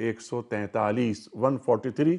143 143,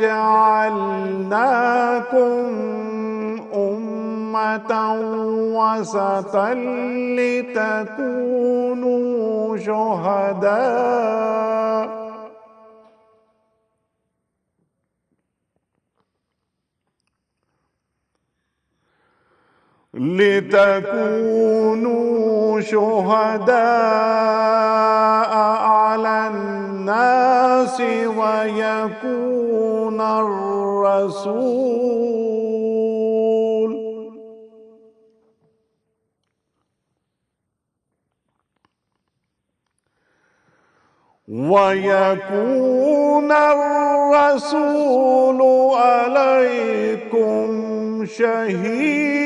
جَعَلْنَاكُمْ أُمَّةً وَسَطًا لِتَكُونُوا شُهَدَاءَ عَلَى النَّاسِ وَيَكُونَ الرَّسُولُ عَلَيْكُمْ شَهِيدًا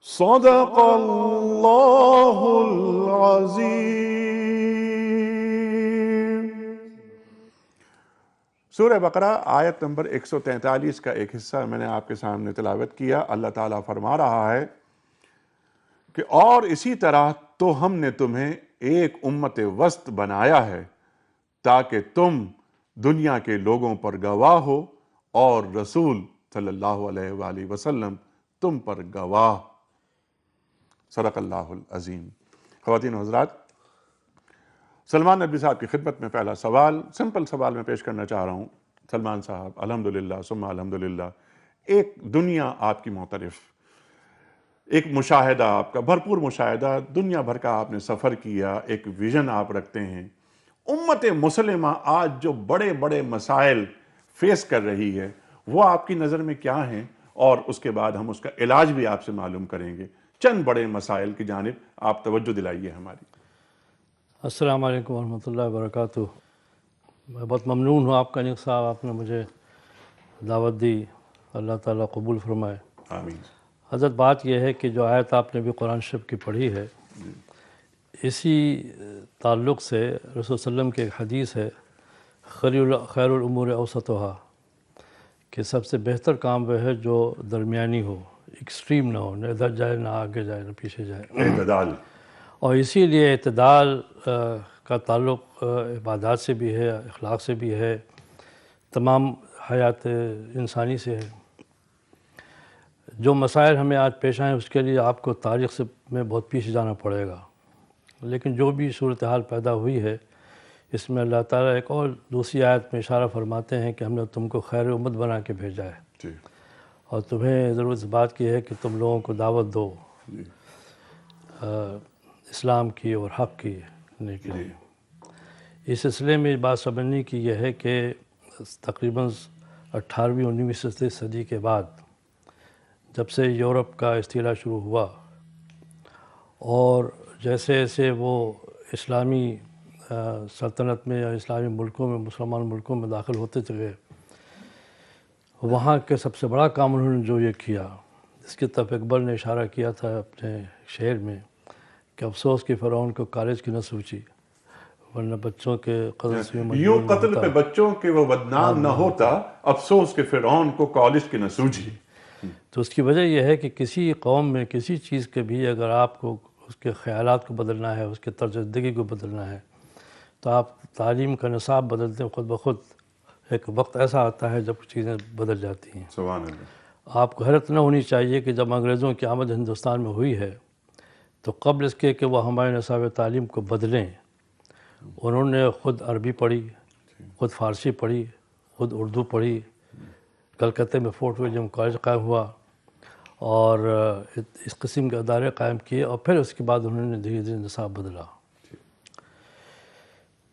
صدق اللہ العظیم۔ سورہ بقرہ آیت نمبر 143 کا ایک حصہ میں نے آپ کے سامنے تلاوت کیا۔ اللہ تعالیٰ فرما رہا ہے کہ اور اسی طرح تو ہم نے تمہیں ایک امت وسط بنایا ہے تاکہ تم دنیا کے لوگوں پر گواہ ہو اور رسول صلی اللہ علیہ وآلہ وسلم تم پر گواہ۔ صدق اللہ العظیم۔ خواتین و حضرات، سلمان ندوی صاحب کی خدمت میں پہلا سوال، سمپل سوال میں پیش کرنا چاہ رہا ہوں۔ سلمان صاحب، الحمدللہ ثم الحمدللہ، ایک دنیا آپ کی معترف، ایک مشاہدہ آپ کا، بھرپور مشاہدہ، دنیا بھر کا آپ نے سفر کیا، ایک ویژن آپ رکھتے ہیں۔ امت مسلمہ آج جو بڑے بڑے مسائل فیس کر رہی ہے وہ آپ کی نظر میں کیا ہیں، اور اس کے بعد ہم اس کا علاج بھی آپ سے معلوم کریں گے۔ چند بڑے مسائل کی جانب آپ توجہ دلائیے ہماری۔ السلام علیکم ورحمۃ اللہ وبرکاتہ۔ میں بہت ممنون ہوں آپ کا انیق صاحب، آپ نے مجھے دعوت دی، اللہ تعالیٰ قبول فرمائے۔ آمین۔ حضرت بات یہ ہے کہ جو آیت آپ نے بھی قرآن شریف کی پڑھی ہے، اسی تعلق سے رسول صلی اللہ علیہ وسلم کی ایک حدیث ہے، خیر الامور اوسطھا، کہ سب سے بہتر کام وہ ہے جو درمیانی ہو، ایکسٹریم نہ ہو، نہ ادھر جائے نہ آگے جائے نہ پیچھے جائے۔ اعتدال۔ اور اسی لیے اعتدال کا تعلق عبادات سے بھی ہے، اخلاق سے بھی ہے، تمام حیات انسانی سے ہے۔ جو مسائل ہمیں آج پیش آئیں اس کے لیے آپ کو تاریخ سے میں بہت پیچھے جانا پڑے گا، لیکن جو بھی صورتحال پیدا ہوئی ہے اس میں اللہ تعالیٰ ایک اور دوسری آیت میں اشارہ فرماتے ہیں کہ ہم نے تم کو خیر امت بنا کے بھیجا ہے، اور تمہیں ضرورت اس بات کی ہے کہ تم لوگوں کو دعوت دو اسلام کی اور حق کی کے لیے۔ اس سلسلے میں بات سمجھنے کی یہ ہے کہ تقریباً 18ویں 19ویں صدی کے بعد جب سے یورپ کا استعلا شروع ہوا اور جیسے جیسے وہ اسلامی سلطنت میں یا اسلامی ملکوں میں، مسلمان ملکوں میں داخل ہوتے چلے، وہاں کے سب سے بڑا کام انہوں نے جو یہ کیا، جس کی طرف اکبر نے اشارہ کیا تھا اپنے شعر میں، کہ افسوس کہ فرعون کو کالج کی نہ سوچی، ورنہ بچوں کے قتل سے یوں قتل پہ بچوں کے وہ بدنام نہ ہوتا، افسوس کہ فرعون کو کالج کی نہ سوچی۔ تو اس کی وجہ یہ ہے کہ کسی قوم میں کسی چیز کے بھی اگر آپ کو اس کے خیالات کو بدلنا ہے، اس کے طرز زندگی کو بدلنا ہے، تو آپ تعلیم کا نصاب بدلتے ہیں، خود بخود ایک وقت ایسا آتا ہے جب چیزیں بدل جاتی ہیں۔ سبحان اللہ۔ آپ کو حیرت نہ ہونی چاہیے کہ جب انگریزوں کی آمد ہندوستان میں ہوئی ہے تو قبل اس کے کہ وہ ہمارے نصاب تعلیم کو بدلیں، انہوں نے خود عربی پڑھی، خود فارسی پڑھی، خود اردو پڑھی، کلکتہ میں فورٹ ولیم کالج قائم ہوا اور اس قسم کے ادارے قائم کیے، اور پھر اس کے بعد انہوں نے دھیرے دھیرے نصاب بدلا۔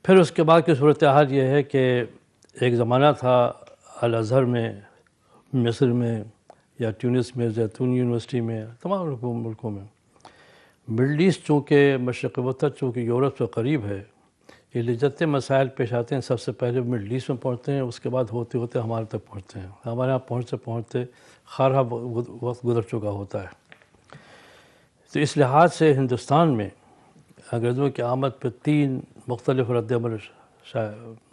پھر اس کے بعد کی صورتحال یہ ہے کہ ایک زمانہ تھا الازہر میں، مصر میں یا ٹیونس میں، زیتون یونیورسٹی میں، تمام ملکوں میں، مڈل ایسٹ چونکہ مشرق وسط چونکہ یورپ سے قریب ہے، یہ جتنے مسائل پیش آتے ہیں سب سے پہلے مڈل ایسٹ میں پہنچتے ہیں، اس کے بعد ہوتے ہوتے ہمارے تک پہنچتے ہیں، ہمارے یہاں پہنچتے خارہ وقت گزر چکا ہوتا ہے۔ تو اس لحاظ سے ہندوستان میں انگریزوں کی آمد پہ 3 مختلف رد عمل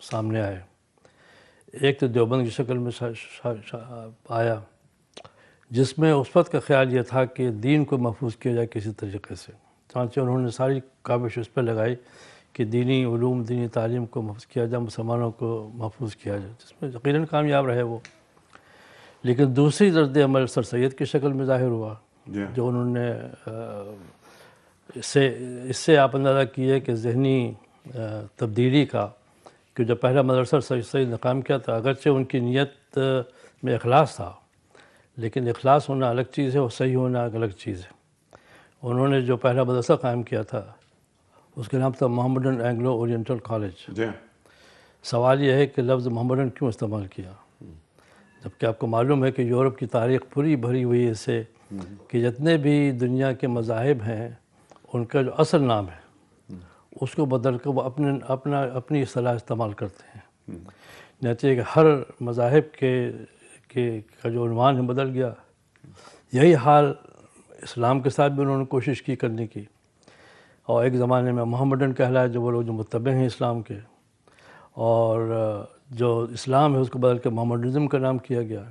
سامنے آئے۔ ایک تو دیوبند کی شکل میں آیا، جس میں اس وقت کا خیال یہ تھا کہ دین کو محفوظ کیا جائے کسی طریقے سے، چانچہ انہوں نے ساری کاوش اس پہ لگائی کہ دینی علوم، دینی تعلیم کو محفوظ کیا جائے، مسلمانوں کو محفوظ کیا جائے، جس میں یقیناً کامیاب رہے وہ۔ لیکن دوسری رد عمل سر سید کی شکل میں ظاہر ہوا، جو انہوں نے اس سے آپ اندازہ کیے کہ ذہنی تبدیلی کا، کہ جو پہلا مدرسہ سر سید نے قائم کیا تھا، اگرچہ ان کی نیت میں اخلاص تھا، لیکن اخلاص ہونا الگ چیز ہے اور صحیح ہونا ایک الگ چیز ہے۔ انہوں نے جو پہلا مدرسہ قائم کیا تھا اس کا نام تھا محمڈن اینگلو اورینٹل کالج۔ سوال یہ ہے کہ لفظ محمڈن کیوں استعمال کیا، جبکہ آپ کو معلوم ہے کہ یورپ کی تاریخ پوری بھری ہوئی ہے اس سے کہ جتنے بھی دنیا کے مذاہب ہیں ان کا جو اصل نام ہے اس کو بدل کر وہ اپنی اصطلاح استعمال کرتے ہیں، نتیجہ کہ ہر مذاہب کا جو عنوان ہے بدل گیا۔ یہی حال اسلام کے ساتھ بھی انہوں نے کوشش کی کرنے کی، اور ایک زمانے میں محمڈن کہلائے جو وہ لوگ جو متبع ہیں اسلام کے، اور جو اسلام ہے اس کو بدل کے محمڈنزم کا نام کیا گیا۔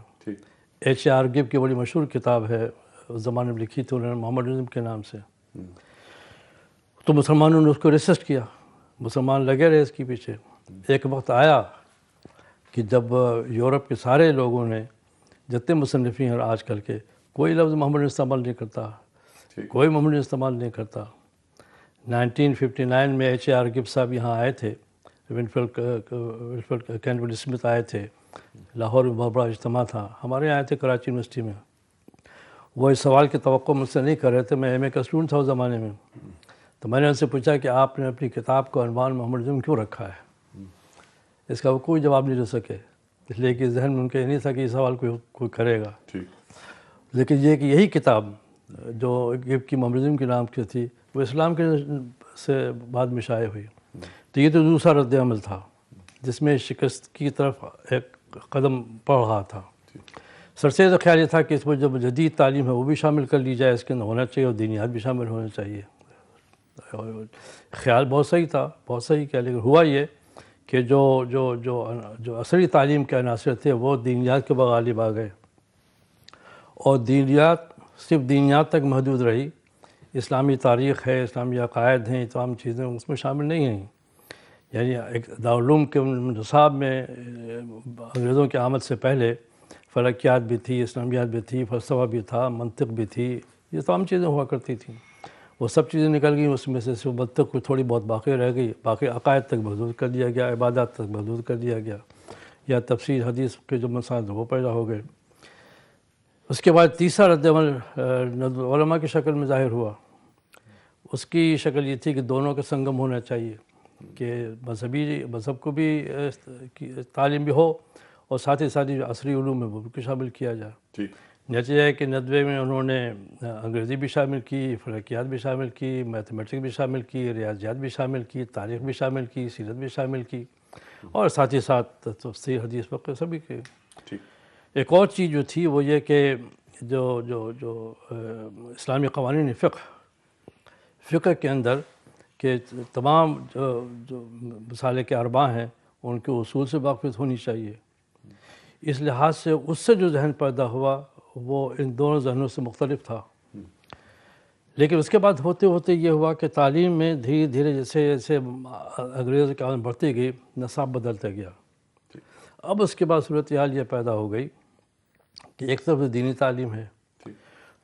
H.R. گب کی بڑی مشہور کتاب ہے، اس زمانے میں لکھی تھی انہوں نے محمڈنزم کے نام سے، تو مسلمانوں نے اس کو ریسسٹ کیا، مسلمان لگے رہے اس کے پیچھے۔ ایک وقت آیا کہ جب یورپ کے سارے لوگوں نے، جتنے مصنفین ہیں آج کل کے، کوئی لفظ محمڈن استعمال نہیں کرتا، کوئی محمڈن استعمال نہیں کرتا۔ 1959 میں H.R. گب صاحب یہاں آئے تھے، ونفیلڈ کینٹول اسمتھ آئے تھے، لاہور میں بہت بڑا اجتماع تھا، ہمارے یہاں آئے تھے کراچی یونیورسٹی میں۔ وہ اس سوال کی توقع مجھ سے نہیں کر رہے تھے، میں ایم اے کا اسٹوڈنٹ تھا اس زمانے میں، تو میں نے ان سے پوچھا کہ آپ نے اپنی کتاب کو عنوان محمڈنزم کیوں رکھا ہے؟ اس کا وہ کوئی جواب نہیں دے سکے، اس لیے کہ ذہن میں ان کے نہیں تھا کہ یہ سوال کوئی کرے گا۔ لیکن یہ کہ یہی کتاب جو گب کی محمڈنزم کے نام کی تھی وہ اسلام کے سے بعد میں شائع ہوئی، تو یہ تو دوسرا رد عمل تھا جس میں شکست کی طرف ایک قدم پڑ رہا تھا۔ سر سید کا خیال یہ تھا کہ اس میں جو جدید تعلیم ہے وہ بھی شامل کر لی جائے، اس کے اندر ہونا چاہیے، اور دینیات بھی شامل ہونا چاہیے۔ خیال بہت صحیح تھا، بہت صحیح کیا، لیکن ہوا یہ کہ جو عصری تعلیم کے عناصر تھے وہ دینیات کے غالب آ گئے، اور دینیات صرف دینیات تک محدود رہی، اسلامی تاریخ ہے، اسلامی عقائد ہیں، تمام چیزیں اس میں شامل نہیں ہیں۔ یعنی ایک دارالعلوم کے نصاب میں انگریزوں کی آمد سے پہلے فلکیات بھی تھی، اسلامیات بھی تھی، فلسفہ بھی تھا، منطق بھی تھی، یہ تمام چیزیں ہوا کرتی تھیں۔ وہ سب چیزیں نکل گئیں، اس میں سے صرف منطق کو تھوڑی بہت باقی رہ گئی، باقی عقائد تک محدود کر دیا گیا، عبادات تک محدود کر دیا گیا، یا تفسیر حدیث کے جو مسائل وہ پیدا ہو گئے۔ اس کے بعد تیسرا رد عمل علماء کی شکل میں ظاہر ہوا۔ اس کی شکل یہ تھی کہ دونوں کا سنگم ہونا چاہیے، کہ مذہب کو بھی تعلیم بھی ہو، اور ساتھ ہی ساتھ جو عصری علوم ہے وہ بھی شامل کیا جائے۔ نتیجہ ہے کہ 90 میں انہوں نے انگریزی بھی شامل کی، فلکیات بھی شامل کی، میتھمیٹکس بھی شامل کی، ریاضیات بھی شامل کی، تاریخ بھی شامل کی، سیرت بھی شامل کی، اور ساتھ ہی ساتھ تفسیر حدیث وقت سبھی کے۔ ایک اور چیز جو تھی وہ یہ کہ جو اسلامی قوانین فقہ کے اندر کہ تمام جو مسالک اربع ہیں ان کے اصول سے واقفیت ہونی چاہیے۔ اس لحاظ سے اس سے جو ذہن پیدا ہوا وہ ان دونوں ذہنوں سے مختلف تھا۔ لیکن اس کے بعد ہوتے ہوتے یہ ہوا کہ تعلیم میں دھیرے دھیرے جیسے انگریزوں کی آمد بڑھتی گئی، نصاب بدلتا گیا۔ اب اس کے بعد صورتحال یہ پیدا ہو گئی کہ ایک طرف دینی تعلیم ہے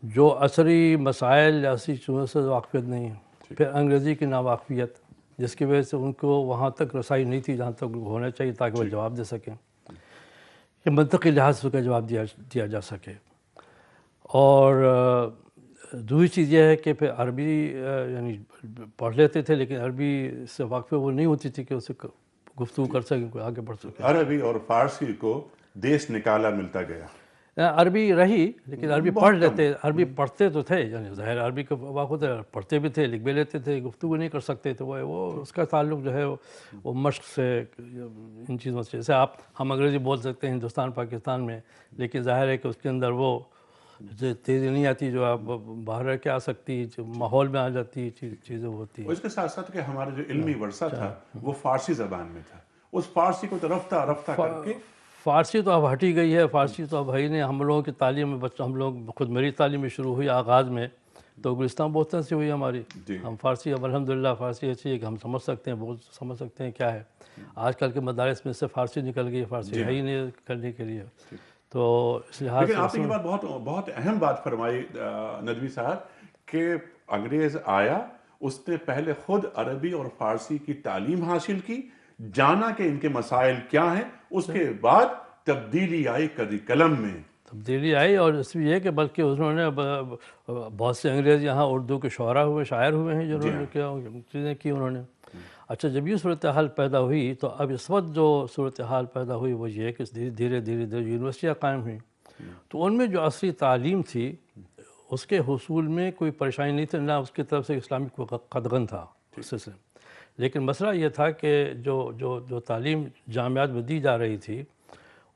جو عصری مسائل یا عصری چیزوں سے واقفیت نہیں ہے، پھر انگریزی کی ناواقفیت جس کی وجہ سے ان کو وہاں تک رسائی نہیں تھی جہاں تک ہونا چاہیے تاکہ وہ جواب دے سکیں، کہ منطقی لحاظ سے اس کا جواب دیا جا سکے۔ اور دوسری چیز یہ ہے کہ پھر عربی یعنی پڑھ لیتے تھے لیکن عربی سے واقفیت وہ نہیں ہوتی تھی کہ اسے گفتگو کر سکیں، کوئی آگے بڑھ سکے۔ عربی اور فارسی کو دیس نکالا ملتا گیا۔ عربی رہی لیکن عربی پڑھ لیتے، عربی پڑھتے تو تھے، یعنی ظاہر عربی کا واقع پڑھتے بھی تھے، لکھ بھی لیتے تھے، گفتگو نہیں کر سکتے تھے، وہ اس کا تعلق جو ہے وہ مشق سے، ان چیزوں سے۔ جیسے ہم انگریزی بول سکتے ہیں ہندوستان پاکستان میں، لیکن ظاہر ہے کہ اس کے اندر وہ تیزی نہیں آتی جو آپ باہر رہ کے آ سکتی، جو ماحول میں آ جاتی چیزیں ہوتی ہیں۔ اس کے ساتھ ساتھ کہ ہمارا جو علمی ورثہ تھا وہ فارسی زبان میں تھا، اس فارسی کو تو رفتہ کر کے فارسی تو اب ہٹی گئی ہے، فارسی تو اب ہے نہیں. ہم لوگوں کی تعلیم میں ہم لوگ خود میری تعلیم میں شروع ہوئی آغاز میں تو گلستان بوستان سے ہوئی ہماری. ہم فارسی اب الحمدللہ فارسی ایسی ہے کہ ہم سمجھ سکتے ہیں، بہت سمجھ سکتے ہیں کیا ہے. آج کل کے مدارس میں سے فارسی نکل گئی، فارسی ہے ہی نہیں کرنے کے لیے. تو اس لحاظ لیکن سے آپ نے یہ بات بہت اہم بات فرمائی ندوی صاحب کہ انگریز آیا، اس نے پہلے خود عربی اور فارسی کی تعلیم حاصل کی، جانا کہ ان کے مسائل کیا ہیں، اس کے بعد تبدیلی آئی کریکلم میں. تبدیلی آئی. اور اس میں یہ کہ بلکہ انہوں نے بہت سے انگریز یہاں اردو کے شعراء ہوئے، شاعر ہوئے ہیں جنہوں نے کیا چیزیں کی انہوں نے. اچھا جب یہ صورتحال پیدا ہوئی تو اب اس وقت جو صورتحال پیدا ہوئی وہ یہ کہ دھیرے دھیرے یونیورسٹیاں قائم ہوئیں تو ان میں جو عصری تعلیم تھی اس کے حصول میں کوئی پریشانی نہیں تھی، نہ اس کی طرف سے اسلامی کوئی قدغن تھا اس سلسلے میں. لیکن مسئلہ یہ تھا کہ جو تعلیم جامعات میں دی جا رہی تھی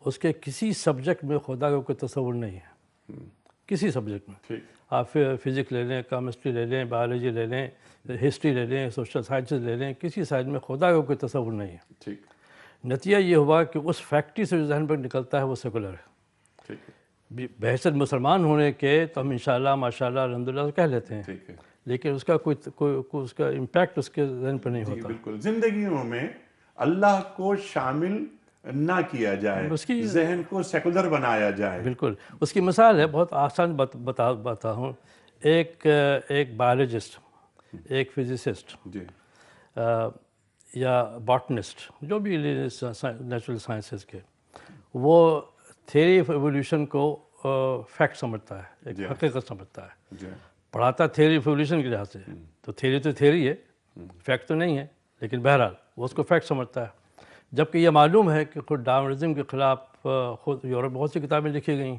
اس کے کسی سبجیکٹ میں خدا کا کوئی تصور نہیں ہے. کسی سبجیکٹ میں آپ فزکس لے لیں، کیمسٹری لے لیں، بایولوجی لے لیں، ہسٹری لے لیں، سوشل سائنسز لے لیں، کسی سائنس میں خدا کا کوئی تصور نہیں ہے. نتیجہ یہ ہوا کہ اس فیکٹری سے جو ذہن پر نکلتا ہے وہ سیکولر ہے. بحیثیت مسلمان ہونے کے تو ہم انشاءاللہ ماشاءاللہ الحمدللہ کہہ لیتے ہیں، لیکن اس کا اس کا امپیکٹ اس کے ذہن پر نہیں ہوتا. بالکل زندگیوں میں اللہ کو شامل نہ کیا جائے، ذہن کو سیکولر بنایا جائے. بالکل. اس کی مثال ہے، بہت آسان بتا ہوں. ایک بایولوجسٹ، ایک فزسسٹ یا باٹنسٹ، جو بھی نیچرل سائنسز کے، وہ تھیوری آف ایولیوشن کو فیکٹ سمجھتا ہے، ایک حقیقت سمجھتا ہے. پڑھاتا تھیوری آف ایولیوشن کے لحاظ سے، تو تھیوری تو تھیوری ہے، فیکٹ تو نہیں ہے، لیکن بہرحال وہ اس کو فیکٹ سمجھتا ہے. جبکہ یہ معلوم ہے کہ خود ڈارونزم کے خلاف خود یورپ بہت سی کتابیں لکھی گئیں،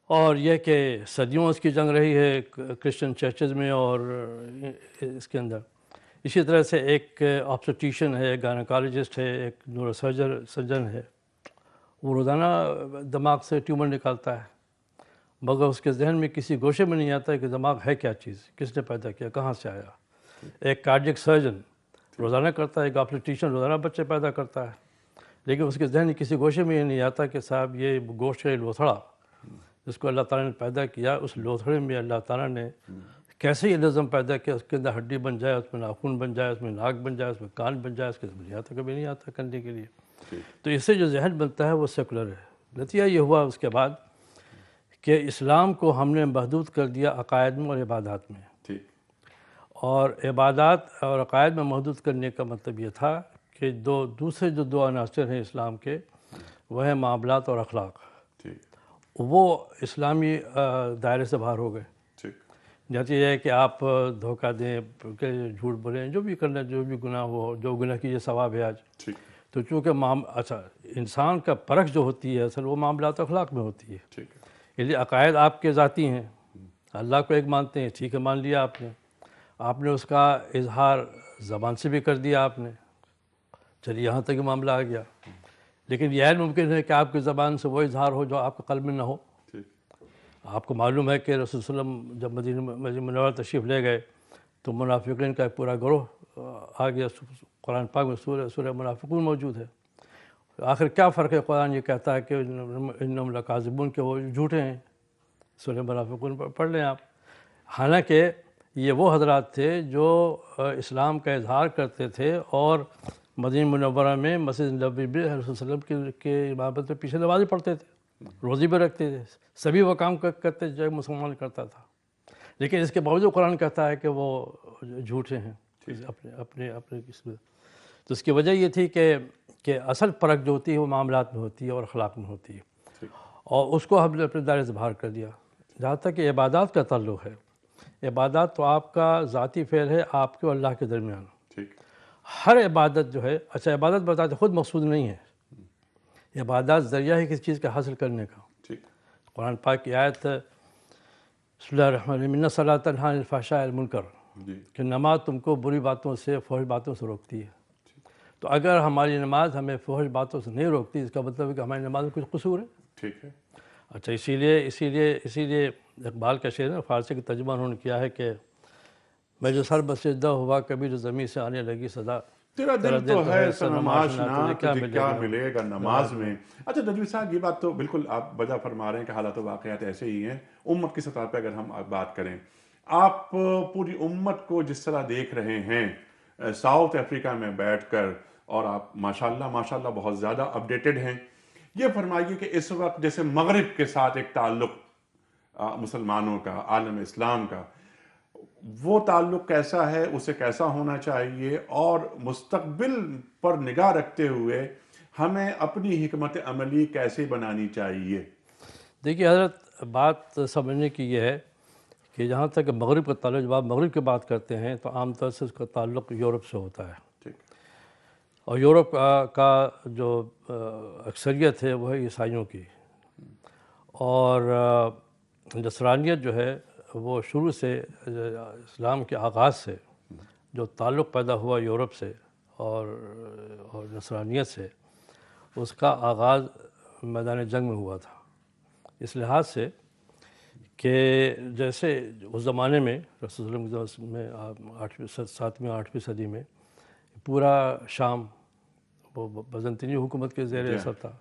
اور یہ کہ صدیوں اس کی جنگ رہی ہے کرسچن چرچز میں اور اس کے اندر. اسی طرح سے ایک آبسٹیشین ہے، ایک گائنیکالوجسٹ ہے، ایک نیورو سرجن ہے، وہ روزانہ دماغ سے ٹیومر نکالتا ہے، مگر اس کے ذہن میں کسی گوشے میں نہیں آتا ہے کہ دماغ ہے کیا چیز، کس نے پیدا کیا، کہاں سے آیا. ایک کارڈیک سرجن روزانہ کرتا ہے، ایک آبسٹیشین روزانہ بچے پیدا کرتا ہے، لیکن اس کے ذہن میں کسی گوشے میں یہ نہیں آتا کہ صاحب یہ گوشت کا لوتھڑا جس کو اللہ تعالیٰ نے پیدا کیا، اس لوتھڑے میں اللہ تعالیٰ نے کیسے یہ نظم پیدا کیا، اس کے اندر ہڈی بن جائے، اس میں ناخن بن جائے، اس میں ناک بن جائے، اس میں کان بن جائے، اس کے نہیں آتا، کبھی نہیں آتا کرنے کے لیے. تو اس سے جو ذہن بنتا ہے وہ سیکولر ہے. نتیجہ یہ ہوا اس کے بعد کہ اسلام کو ہم نے محدود کر دیا عقائد میں اور عبادات میں. اور عبادات اور عقائد میں محدود کرنے کا مطلب یہ تھا کہ دوسرے جو دو عناصر ہیں اسلام کے، وہ ہیں معاملات اور اخلاق، وہ اسلامی دائرے سے باہر ہو گئے. جیسے یہ ہے کہ آپ دھوکہ دیں، جھوٹ بولیں، جو بھی کرنا، جو بھی گناہ ہو، جو گناہ کی یہ ثواب ہے آج. تو چونکہ اچھا انسان کا پرکھ جو ہوتی ہے اصل وہ معاملات و اخلاق میں ہوتی ہے. یعنی عقائد آپ کے ذاتی ہیں، اللہ کو ایک مانتے ہیں، ٹھیک ہے، مان لیا آپ نے اس کا اظہار زبان سے بھی کر دیا آپ نے، چلیے یہاں تک معاملہ آ گیا. لیکن یہ ممکن ہے کہ آپ کی زبان سے وہ اظہار ہو جو آپ کے قلب میں نہ ہو. آپ کو معلوم ہے کہ رسول صلی اللہ علیہ وسلم جب مدینہ منورہ تشریف لے گئے تو منافقین کا ایک پورا گروہ آ گیا. قرآن پاک میں سورہ منافقون موجود ہے. آخر کیا فرق ہے؟ قرآن یہ کہتا ہے کہ انہم لکاذبون، کہ وہ جھوٹے ہیں. سورہ منافقون پڑھ لیں آپ. حالانکہ یہ وہ حضرات تھے جو اسلام کا اظہار کرتے تھے اور مدینہ منورہ میں مسجد نبوی میں رسول صلی اللہ علیہ وسلم کے امامت میں پیچھے نمازیں پڑھتے تھے، روزی بھی رکھتے تھے، سبھی وہ کام کرتے جو ایک مسلمان کرتا تھا. لیکن اس کے باوجود قرآن کہتا ہے کہ وہ جھوٹے ہیں اپنے قسم. تو اس کی وجہ یہ تھی کہ اصل پرکھ جو ہوتی ہے وہ معاملات میں ہوتی ہے اور اخلاق میں ہوتی ہے، اور اس کو ہم نے اپنے دائرے سے باہر کر دیا. جہاں تک کہ عبادات کا تعلق ہے، عبادات تو آپ کا ذاتی فعل ہے آپ کے اور اللہ کے درمیان. ہر عبادت جو ہے، اچھا عبادت بتاتے خود مقصود نہیں ہے، عبادات ذریعہ ہے کسی چیز کا حاصل کرنے کا. قرآن پاک کی آیت بسم اللہ الرحمن الرحیم، ان الصلاۃ تنہی عن الفحشاء والمنکر، کہ نماز تم کو بری باتوں سے، فحش باتوں سے روکتی ہے. تو اگر ہماری نماز ہمیں فحش باتوں سے نہیں روکتی، اس کا مطلب ہے کہ ہماری نماز میں کچھ قصور ہے. ٹھیک ہے. اچھا اسی لیے اقبال کا شعر ہے، فارسی کا ترجمہ انہوں نے کیا ہے کہ میں جو سر بسجدہ ہوا کبھی جو زمین سے آنے لگی صدا، تیرا دل تو ہے سنم آشنا تجھے تجھے کیا ملے گا نماز میں. اچھا ندوی صاحب، یہ بات تو بالکل آپ وجہ فرما رہے ہیں کہ حالات و واقعات ایسے ہی ہیں. امت کی سطح پہ اگر ہم بات کریں، آپ پوری امت کو جس طرح دیکھ رہے ہیں ساؤتھ افریقہ میں بیٹھ کر، اور آپ ماشاءاللہ بہت زیادہ اپڈیٹڈ ہیں. یہ فرمائیے کہ اس وقت جیسے مغرب کے ساتھ ایک تعلق مسلمانوں کا، عالم اسلام کا، وہ تعلق کیسا ہے، اسے کیسا ہونا چاہیے، اور مستقبل پر نگاہ رکھتے ہوئے ہمیں اپنی حکمت عملی کیسے بنانی چاہیے؟ دیکھیے حضرت، بات سمجھنے کی یہ ہے کہ جہاں تک مغرب کا تعلق، جب آپ مغرب کی بات کرتے ہیں تو عام طور سے اس کا تعلق یورپ سے ہوتا ہے. ٹھیک. اور یورپ کا جو اکثریت ہے وہ ہے عیسائیوں کی. اور نصرانیت جو ہے وہ شروع سے اسلام کے آغاز سے جو تعلق پیدا ہوا یورپ سے اور نصرانیت سے، اس کا آغاز میدان جنگ میں ہوا تھا. اس لحاظ سے کہ جیسے اس زمانے میں رسول اللہ صلی اللہ علیہ وسلم میں 7ویں 8ویں صدی میں پورا شام وہ بزنطینی حکومت کے زیر اثر تھا.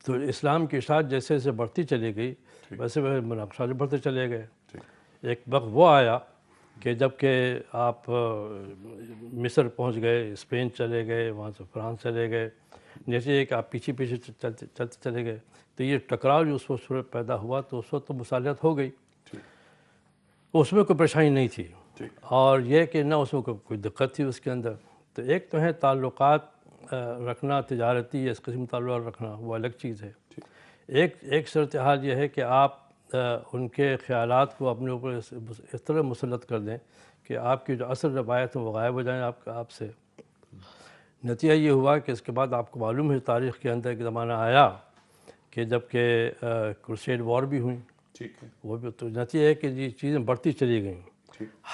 تو اسلام کی اشاعت جیسے جیسے بڑھتی چلی گئی ویسے ویسے مناقشات بڑھتے چلے گئے. ایک وقت وہ آیا کہ جب کہ آپ مصر پہنچ گئے، اسپین چلے گئے، وہاں سے فرانس چلے گئے، جیسے ایک آپ پیچھے پیچھے چلتے چلے گئے، تو یہ ٹکراؤ جو اس وقت صورت پیدا ہوا تو اس وقت تو مصالحت ہو گئی. اس میں کوئی پریشانی نہیں تھی، اور یہ کہ نہ اس میں کوئی دقت تھی اس کے اندر. تو ایک تو ہے تعلقات رکھنا، تجارتی یا اس قسم تعلقات رکھنا، وہ الگ چیز ہے. ایک صورتحال یہ ہے کہ آپ ان کے خیالات کو اپنے اوپر اس طرح مسلط کر دیں کہ آپ کی جو اصل روایت ہیں وہ غائب ہو جائیں آپ سے. نتیجہ یہ ہوا کہ اس کے بعد آپ کو معلوم ہے تاریخ کے اندر ایک زمانہ آیا کہ جب کہ کروسیڈ وار بھی ہوئیں. ٹھیک ہے. وہ بھی تو نتیجہ ہے کہ یہ چیزیں بڑھتی چلی گئیں.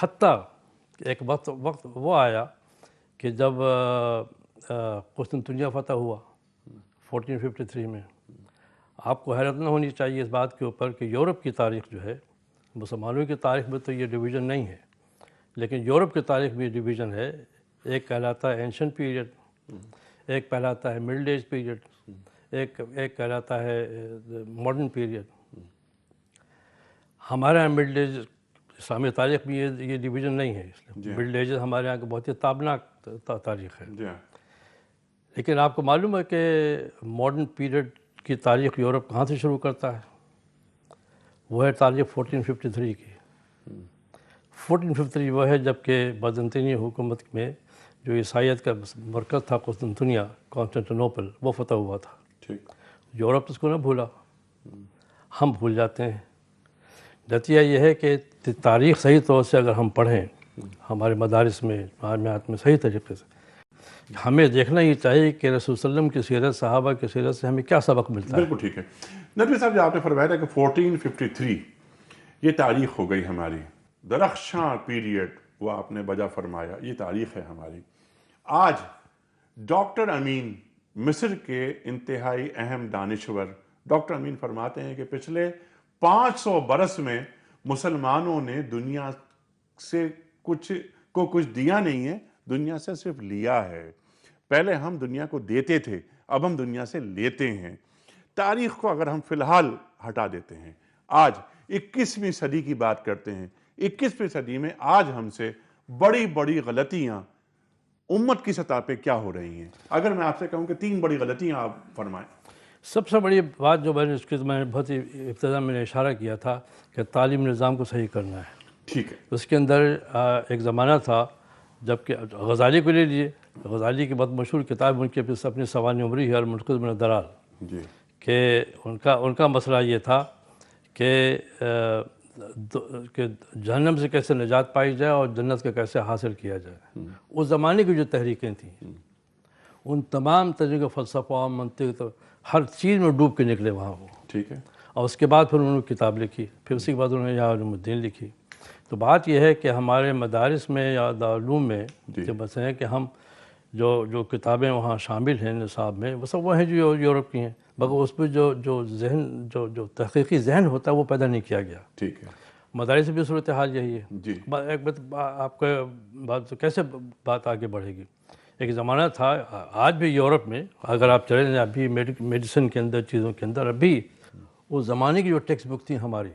حتیٰ ایک وقت وہ آیا کہ جب قسطنطنیہ فتح ہوا 1453 میں. آپ کو حیرت نہ ہونی چاہیے اس بات کے اوپر کہ یورپ کی تاریخ جو ہے، مسلمانوں کی تاریخ میں تو یہ ڈویژن نہیں ہے، لیکن یورپ کی تاریخ میں یہ ڈویژن ہے. ایک کہلاتا ہے اینشنٹ پیریڈ، ایک کہلاتا ہے مڈل ایج پیریڈ، ایک کہلاتا ہے ماڈرن پیریڈ. ہمارے یہاں مڈل ایج اسلامی تاریخ میں یہ ڈویژن نہیں ہے. مڈل ایج ہمارے یہاں کی بہت ہی تابناک تاریخ ہے. لیکن آپ کو معلوم ہے کہ ماڈرن پیریڈ کی تاریخ یورپ کہاں سے شروع کرتا ہے؟ وہ ہے تاریخ 1453 کی. 1453 وہ ہے جب کہ بازنطینی حکومت میں جو عیسائیت کا مرکز تھا قسطنطنیہ، کانسٹنٹینوپل، وہ فتح ہوا تھا. یورپ اس کو نہ بھولا، ہم بھول جاتے ہیں. نتیجہ یہ ہے کہ تاریخ صحیح طور سے اگر ہم پڑھیں ہمارے مدارس میں، معلومات میں صحیح طریقے سے، ہمیں دیکھنا یہ چاہیے کہ رسول صلی اللہ علیہ وسلم کی سیرت، صحابہ کی سیرت سے ہمیں کیا سبق ملتا ہے. بالکل ٹھیک ہے. ندوی صاحب، جو آپ نے فرمایا کہ 1453 یہ تاریخ ہو گئی ہماری، درخشاں پیریڈ، وہ آپ نے بجا فرمایا، یہ تاریخ ہے ہماری. آج ڈاکٹر امین، مصر کے انتہائی اہم دانشور، ڈاکٹر امین فرماتے ہیں کہ پچھلے 500 برس میں مسلمانوں نے دنیا سے کچھ دیا نہیں ہے، دنیا سے صرف لیا ہے. پہلے ہم دنیا کو دیتے تھے، اب ہم دنیا سے لیتے ہیں. تاریخ کو اگر ہم فی الحال ہٹا دیتے ہیں، آج 21ویں صدی کی بات کرتے ہیں، 21ویں صدی میں آج ہم سے بڑی بڑی غلطیاں امت کی سطح پہ کیا ہو رہی ہیں؟ اگر میں آپ سے کہوں کہ 3 بڑی غلطیاں آپ فرمائیں. سب سے بڑی بات جو میں نے بہت ہی ابتدا میں نے اشارہ کیا تھا کہ تعلیم نظام کو صحیح کرنا ہے. ٹھیک ہے. اس کے اندر ایک زمانہ تھا جب کہ غزالی کو لے لیجیے، غزالی کی بہت مشہور کتاب ان کے اپنی سوانح عمری ہے المنقذ من الضلال، کہ ان کا مسئلہ یہ تھا کہ جہنم سے کیسے نجات پائی جائے اور جنت کا کیسے حاصل کیا جائے. اس زمانے کی جو تحریکیں تھیں ان تمام طریقے فلسفہ، منطق، ہر چیز میں ڈوب کے نکلے وہاں وہ. ٹھیک ہے. اور اس کے بعد پھر انہوں نے کتاب لکھی، پھر اسی کے بعد انہوں نے یا علوم الدین لکھی. تو بات یہ ہے کہ ہمارے مدارس میں یا دارالعلوم میں جو بس ہے کہ ہم جو کتابیں وہاں شامل ہیں نصاب میں، وہ سب وہ ہیں جو یورپ کی ہیں، مگر اس پہ جو ذہن جو تحقیقی ذہن ہوتا ہے وہ پیدا نہیں کیا گیا. ٹھیک ہے. مدارس بھی صورتحال یہی ہے. جی. ایک بات آپ کا کیسے بات آگے بڑھے گی؟ ایک زمانہ تھا، آج بھی یورپ میں اگر آپ چلے جائیں ابھی میڈیسن کے اندر، چیزوں کے اندر، ابھی اس زمانے کی جو ٹیکسٹ بک تھی ہماری،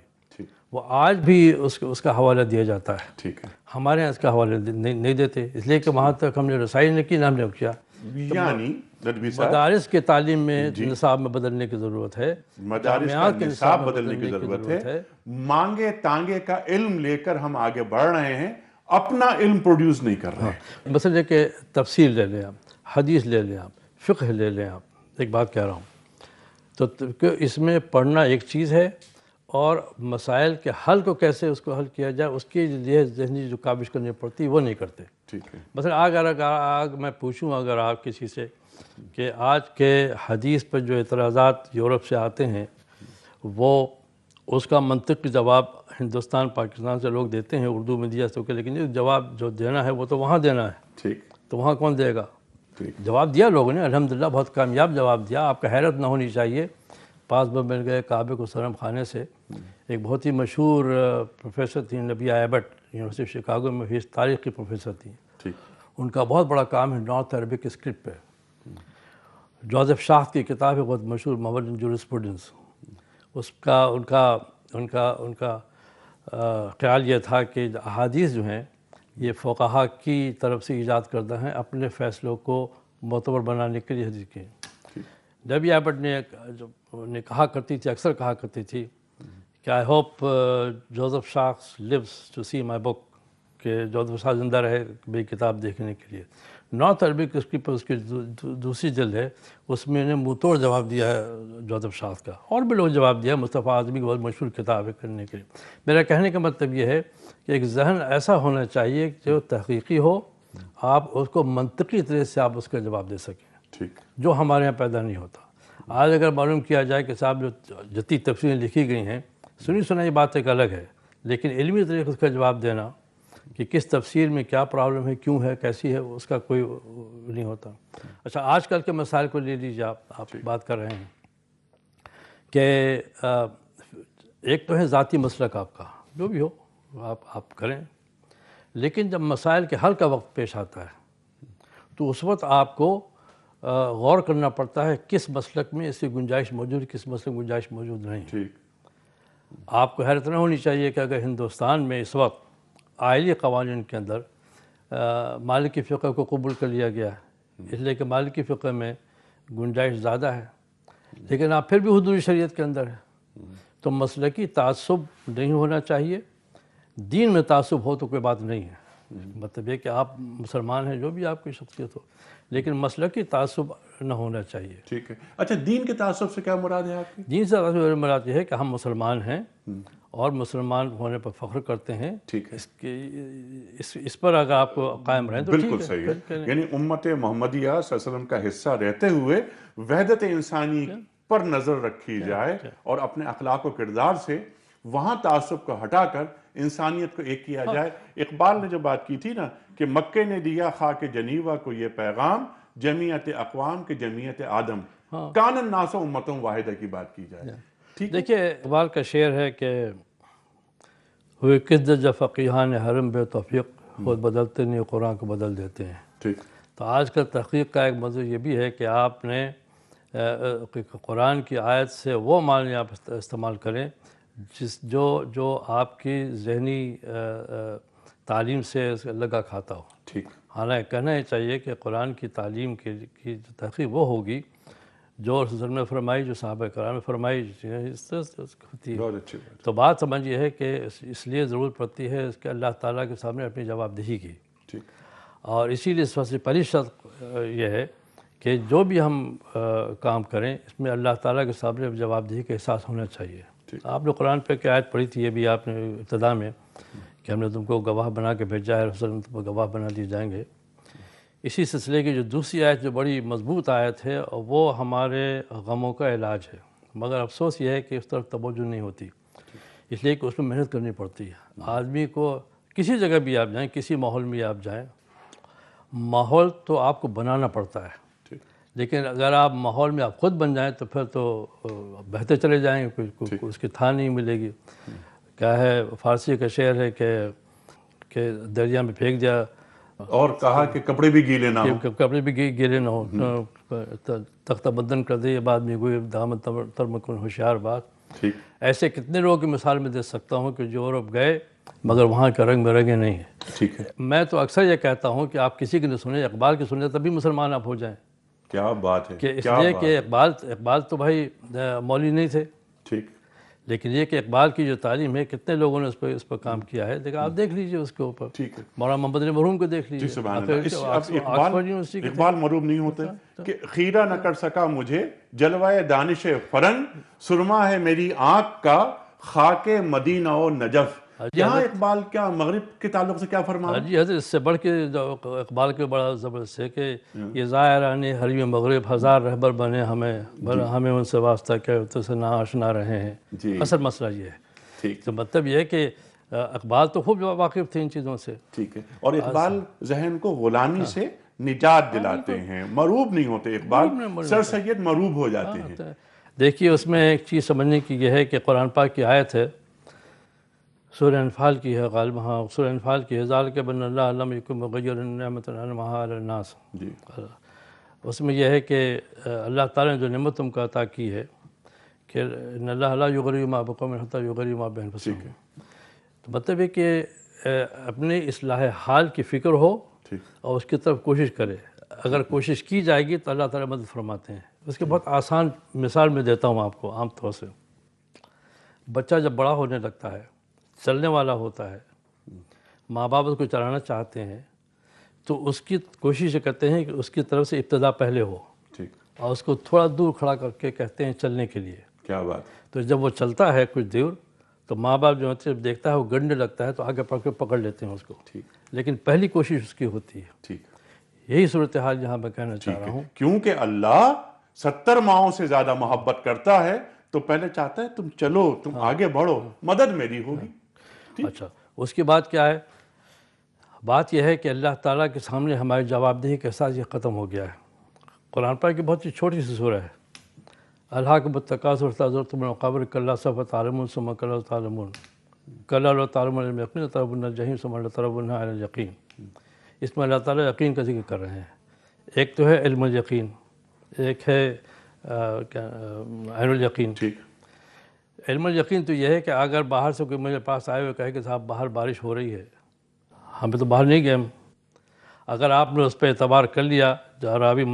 وہ آج بھی اس کا حوالہ دیا جاتا ہے. ٹھیک ہے. ہمارے یہاں اس کا حوالہ نہیں دیتے، اس لیے کہ وہاں تک ہم نے رسائی نہیں کی، نہ ہم نے کیا. یعنی ندوی صاحب مدارس کے تعلیم میں نصاب میں بدلنے کی ضرورت ہے، مدارس کا نصاب بدلنے کی ضرورت ہے. مانگے تانگے کا علم لے کر ہم آگے بڑھ رہے ہیں، اپنا علم پروڈیوس نہیں کر رہے ہیں. مثلا کہ تفسیر لے لیں آپ، حدیث لے لیں آپ، فقہ لے لیں آپ. ایک بات کہہ رہا ہوں تو اس میں پڑھنا ایک چیز ہے، اور مسائل کے حل کو کیسے اس کو حل کیا جائے اس کے لیے ذہنی جو کاوش کرنی پڑتی ہے وہ نہیں کرتے. ٹھیک ہے. مثلا اگر میں پوچھوں اگر آپ کسی سے کہ آج کے حدیث پر جو اعتراضات یورپ سے آتے ہیں وہ اس کا منطقی جواب ہندوستان پاکستان سے لوگ دیتے ہیں، اردو میں دیا سکے، لیکن جواب جو دینا ہے وہ تو وہاں دینا ہے. ٹھیک. تو وہاں کون دے گا؟ جواب دیا لوگوں نے، الحمدللہ بہت کامیاب جواب دیا. آپ کا حیرت نہ ہونی چاہیے، پاس میں مل گئے کعبے کو سلام خانے سے ایک بہت ہی مشہور پروفیسر تھیں، Nabiha Abbott, university of Chicago میں تاریخ کی پروفیسر تھیں. ان کا بہت بڑا کام ہے نارتھ عربک اسکرپٹ پہ. جوزف شاخ کی کتاب ہے بہت مشہور، ماڈرن جورسپروڈنس. اس کا ان کا خیال یہ تھا کہ احادیث جو ہیں یہ فقہا کی طرف سے ایجاد کردہ ہیں اپنے فیصلوں کو معتبر بنانے کے لیے حدیث کے. نبیہ ایبٹ نے کہا کرتی تھی، اکثر کہا کرتی تھی کہ آئی ہوپ جوزف شاخ لیوز ٹو سی مائی بک، کہ جوزف شاخ زندہ رہے میری کتاب دیکھنے کے لیے. نارتھ عربک اسکرپٹ پر اس کی دوسری جلد ہے، اس میں نے منہ توڑ جواب دیا ہے جوزف شاخ کا، اور بھی لوگ جواب دیا. مصطفیٰ اعظمی کی بہت مشہور کتاب ہے کرنے کے لیے. میرا کہنے کا مطلب یہ ہے کہ ایک ذہن ایسا ہونا چاہیے جو تحقیقی ہو، آپ اس کو منطقی طرح سے آپ اس کا جواب دے سکیں. ٹھیک. جو ہمارے یہاں پیدا نہیں ہوتا. آج اگر معلوم کیا جائے کہ صاحب جو جتنی تفسیریں لکھی گئی ہیں، سنی سنائی بات ایک الگ ہے، لیکن علمی طریقے اس کا جواب دینا کہ کس تفسیر میں کیا پرابلم ہے، کیوں ہے، کیسی ہے، اس کا کوئی نہیں ہوتا. اچھا، آج کل کے مسائل کو لے لیجیے، آپ بات کر رہے ہیں کہ ایک تو ہے ذاتی مسلک آپ کا، جو بھی ہو آپ کریں، لیکن جب مسائل کے حل کا وقت پیش آتا ہے تو اس وقت آپ کو غور کرنا پڑتا ہے کس مسلک میں اس کی گنجائش موجود ہے، کس مسلک میں گنجائش موجود نہیں. آپ کو حیرت نہ ہونی چاہیے کہ اگر ہندوستان میں اس وقت آئلی قوانین کے اندر مالکی فقہ کو قبول کر لیا گیا ہے، اس لیے کہ مالکی فقہ میں گنجائش زیادہ ہے، لیکن آپ پھر بھی حدود شریعت کے اندر ہے. تو مسلکی تعصب نہیں ہونا چاہیے. دین میں تعصب ہو تو کوئی بات نہیں ہے، مطلب یہ کہ آپ مسلمان ہیں، جو بھی آپ کی شخصیت ہو، لیکن مسلکی تعصب نہ ہونا چاہیے. ٹھیک ہے. اچھا، دین کے تعصب سے کیا مراد ہے آپ کی؟ دین سے مراد یہ ہے کہ ہم مسلمان ہیں اور مسلمان ہونے پر فخر کرتے ہیں. ٹھیک ہے. اس پر اگر آپ قائم رہیں تو بالکل صحیح ہے. یعنی امت محمدیہ صلی اللہ علیہ وسلم کا حصہ رہتے ہوئے وحدت انسانی پر نظر رکھی جائے اور اپنے اخلاق و کردار سے وہاں تعصب کو ہٹا کر انسانیت کو ایک کیا جائے. اقبال نے جو بات کی تھی نا کہ مکے نے دیا خاک جنیوا کو یہ پیغام، جمعیت اقوام کے جمعیت آدم، کان الناس امتوں واحدہ کی بات کی جائے. دیکھیے اقبال کا شعر ہے کہ ہوئے کس درجہ فقیہان حرم بے توفیق، خود بدلتے نہیں قرآن کو بدل دیتے ہیں. ٹھیک. تو آج کل تحقیق کا ایک موضوع یہ بھی ہے کہ آپ نے قرآن کی آیت سے وہ معنی آپ استعمال کریں جو آپ کی ذہنی تعلیم سے لگا کھاتا ہو. ٹھیک. حالانکہ کہنا ہی چاہیے کہ قرآن کی تعلیم کی جو تحقیق وہ ہوگی جو رسول نے فرمائی، جو صحابہ کرام نے فرمائی، اس طرح سے ہوتی ہے. تو بات سمجھ یہ ہے کہ اس لیے ضرورت پڑتی ہے اس کے اللہ تعالیٰ کے سامنے اپنی جواب دہی کی. اور اسی لیے سب سے پہلی شرط یہ ہے کہ جو بھی ہم کام کریں اس میں اللہ تعالیٰ کے سامنے جواب دہی کا احساس ہونا چاہیے. آپ نے قرآن پہ ایک آیت پڑھی تھی، یہ بھی آپ نے ابتدا میں، کہ ہم نے تم کو گواہ بنا کے بھیجا ہے، رسول تم کو گواہ بنا دیے جائیں گے. اسی سلسلے کی جو دوسری آیت جو بڑی مضبوط آیت ہے وہ ہمارے غموں کا علاج ہے، مگر افسوس یہ ہے کہ اس طرف توجہ نہیں ہوتی، اس لیے کہ اس میں محنت کرنی پڑتی ہے. آدمی کو کسی جگہ بھی آپ جائیں، کسی ماحول میں آپ جائیں، ماحول تو آپ کو بنانا پڑتا ہے، لیکن اگر آپ ماحول میں آپ خود بن جائیں تو پھر تو بہتے چلے جائیں گے، اس کی تھا نہیں ملے گی. کیا ہے، فارسی کا شعر ہے کہ دریا میں پھینک دیا اور کہا کہ کپڑے بھی گیلے نہ ہوں. کہ کپڑے بھی گیلے نہ ہو، تختہ بدن کر دے، یہ بات میں کوئی دامن ترمکن ہوشیار بات. ٹھیک. ایسے کتنے لوگوں کی مثال میں دے سکتا ہوں کہ جو یورپ گئے مگر وہاں کے رنگ برنگے نہیں ہیں. ٹھیک ہے. میں تو اکثر یہ کہتا ہوں کہ آپ کسی کی نہ سنیں، اقبال کی سنیں تبھی مسلمان آپ ہو جائیں. کیا بات ہے. کہ اس لیے کہ اقبال تو بھائی مولوی نہیں تھے، ٹھیک. لیکن یہ کہ اقبال کی جو تعلیم ہے کتنے لوگوں نے اس پر کام کیا ہے. دیکھا آپ دیکھ لیجئے اس کے اوپر. ٹھیک ہے. مولانا محمد علی مرحوم کو دیکھ لیجئے. سبحان اللہ. اقبال مروب نہیں ہوتے کہ خیرہ نہ کر سکا مجھے جلوہ دانش فرنگ، سرما ہے میری آنکھ کا خاک مدینہ و نجف. یہاں اقبال کیا مغرب کے تعلق سے کیا فرما؟ جی حضرت، اس سے بڑھ کے اقبال کے بڑا زبردست ہے کہ یہ زائران حریم مغرب ہزار رہبر بنے ہمیں ان سے واسطہ کیا تو سے نا آشنا رہے ہیں. اصل مسئلہ یہ ہے. تو مطلب یہ ہے کہ اقبال تو خوب واقف تھے ان چیزوں سے. ٹھیک ہے. اور اقبال ذہن کو غلامی سے نجات دلاتے ہیں، مروب نہیں ہوتے اقبال، سر سید مروب ہو جاتے ہیں. دیکھیے اس میں ایک چیز سمجھنے کی یہ ہے کہ قرآن پاک کی آیت ہے، سورہ انفال کی ہے غالب، ہاں سورہ انفال کی ہے، ذالک بان اللہ لم یکن مغیرا نعمۃ انعمہا علی الناس. اس میں یہ ہے کہ اللہ تعالیٰ نے جو نعمت تم کو عطا کی ہے کہ ان اللہ لا یغیر ما بقوم حتی یغیروا ما بانفسہم. تو مطلب ہے کہ اپنے اصلاح حال کی فکر ہو اور اس کی طرف کوشش کرے. اگر کوشش کی جائے گی تو اللہ تعالیٰ مدد فرماتے ہیں. اس کی بہت آسان مثال میں دیتا ہوں آپ کو. عام طور سے بچہ جب بڑا ہونے لگتا ہے، چلنے والا ہوتا ہے، ماں باپ اس کو چلانا چاہتے ہیں تو اس کی کوشش کرتے ہیں کہ اس کی طرف سے ابتدا پہلے ہو، اور اس کو تھوڑا دور کھڑا کر کے کہتے ہیں چلنے کے لیے. کیا بات. تو جب وہ چلتا ہے کچھ دور تو ماں باپ جو جب دیکھتا ہے وہ گڑنے لگتا ہے تو آگے پکڑ لیتے ہیں اس کو. لیکن پہلی کوشش اس کی ہوتی ہے. یہی صورتحال یہاں میں کہنا چاہ رہا ہوں. کیونکہ اللہ 70 ماؤں سے زیادہ محبت کرتا ہے تو پہلے چاہتا ہے تم چلو، تم آگے بڑھو، مدد میری ہوگی. اچھا، اس کی بات کیا ہے؟ بات یہ ہے کہ اللہ تعالیٰ کے سامنے ہماری جواب دہی کا احساس یہ ختم ہو گیا ہے. قرآن پاک کی بہت ہی چھوٹی سی سورہ ہے، الہاکم التکاثر حتی زرتم المقابر کلا سوف تعلمون ثم کلا تعلمون کلا لو تعلمون علم الیقین لترون الجحیم ثم لترونها عین الیقین. اس میں اللہ تعالیٰ یقین کا ذکر کر رہے ہیں. ایک تو ہے علم الیقین، ایک ہے عین الیقین. علم الیقین تو یہ ہے کہ اگر باہر سے کوئی میرے پاس آئے ہوئے کہے کہ صاحب باہر بارش ہو رہی ہے، ہم تو باہر نہیں گئے، اگر آپ نے اس پہ اعتبار کر لیا جو راوی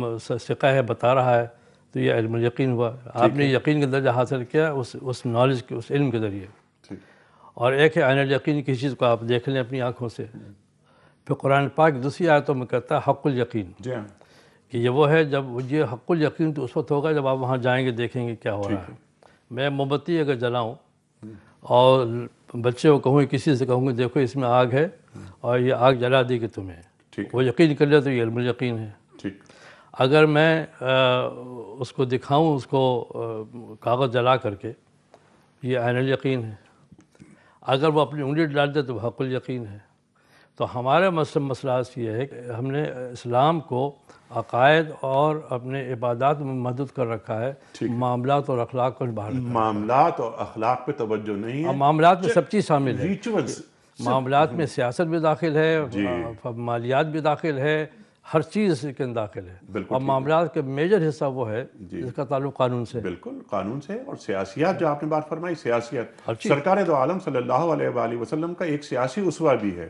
ثقہ ہے بتا رہا ہے تو یہ علم الیقین ہوا. آپ نے یقین کا درجہ حاصل کیا اس نالج کے، اس علم کے ذریعے. اور ایک ہے عین الیقین، کسی چیز کو آپ دیکھ لیں اپنی آنکھوں سے. پھر قرآن پاک دوسری آیتوں میں کہتا ہے حق الیقین، کہ یہ وہ ہے جب یہ حق الیقین تو اس وقت ہوگا جب آپ وہاں جائیں گے دیکھیں گے کیا ہو رہا ہے. میں موم بتی اگر جلاؤں اور بچے کو کہوں، کسی سے کہوں گے دیکھو اس میں آگ ہے اور یہ آگ جلا دی کہ تمہیں، وہ یقین کر لیا تو یہ علم الیقین ہے. اگر میں اس کو دکھاؤں، اس کو کاغذ جلا کر کے، یہ عین الیقین ہے. اگر وہ اپنی انگلی ڈال دے تو حق الیقین ہے. تو ہمارا مسئلہ یہ ہے کہ ہم نے اسلام کو عقائد اور اپنے عبادات میں محدود کر رکھا ہے، معاملات اور اخلاق کو باہر. معاملات اور اخلاق پہ توجہ نہیں ہے. اور معاملات میں سب چیز شامل ہے. ریچولز، معاملات میں سیاست بھی داخل ہے، مالیات بھی داخل ہے، ہر چیز اس کے اندر داخل ہے. اور معاملات کا میجر حصہ وہ ہے جس کا تعلق قانون سے. بالکل قانون سے. اور سیاسیات جو آپ نے بات فرمائی، سیاسیات، سرکار دو عالم صلی اللہ علیہ وآلہ وسلم کا ایک سیاسی اسوہ بھی ہے.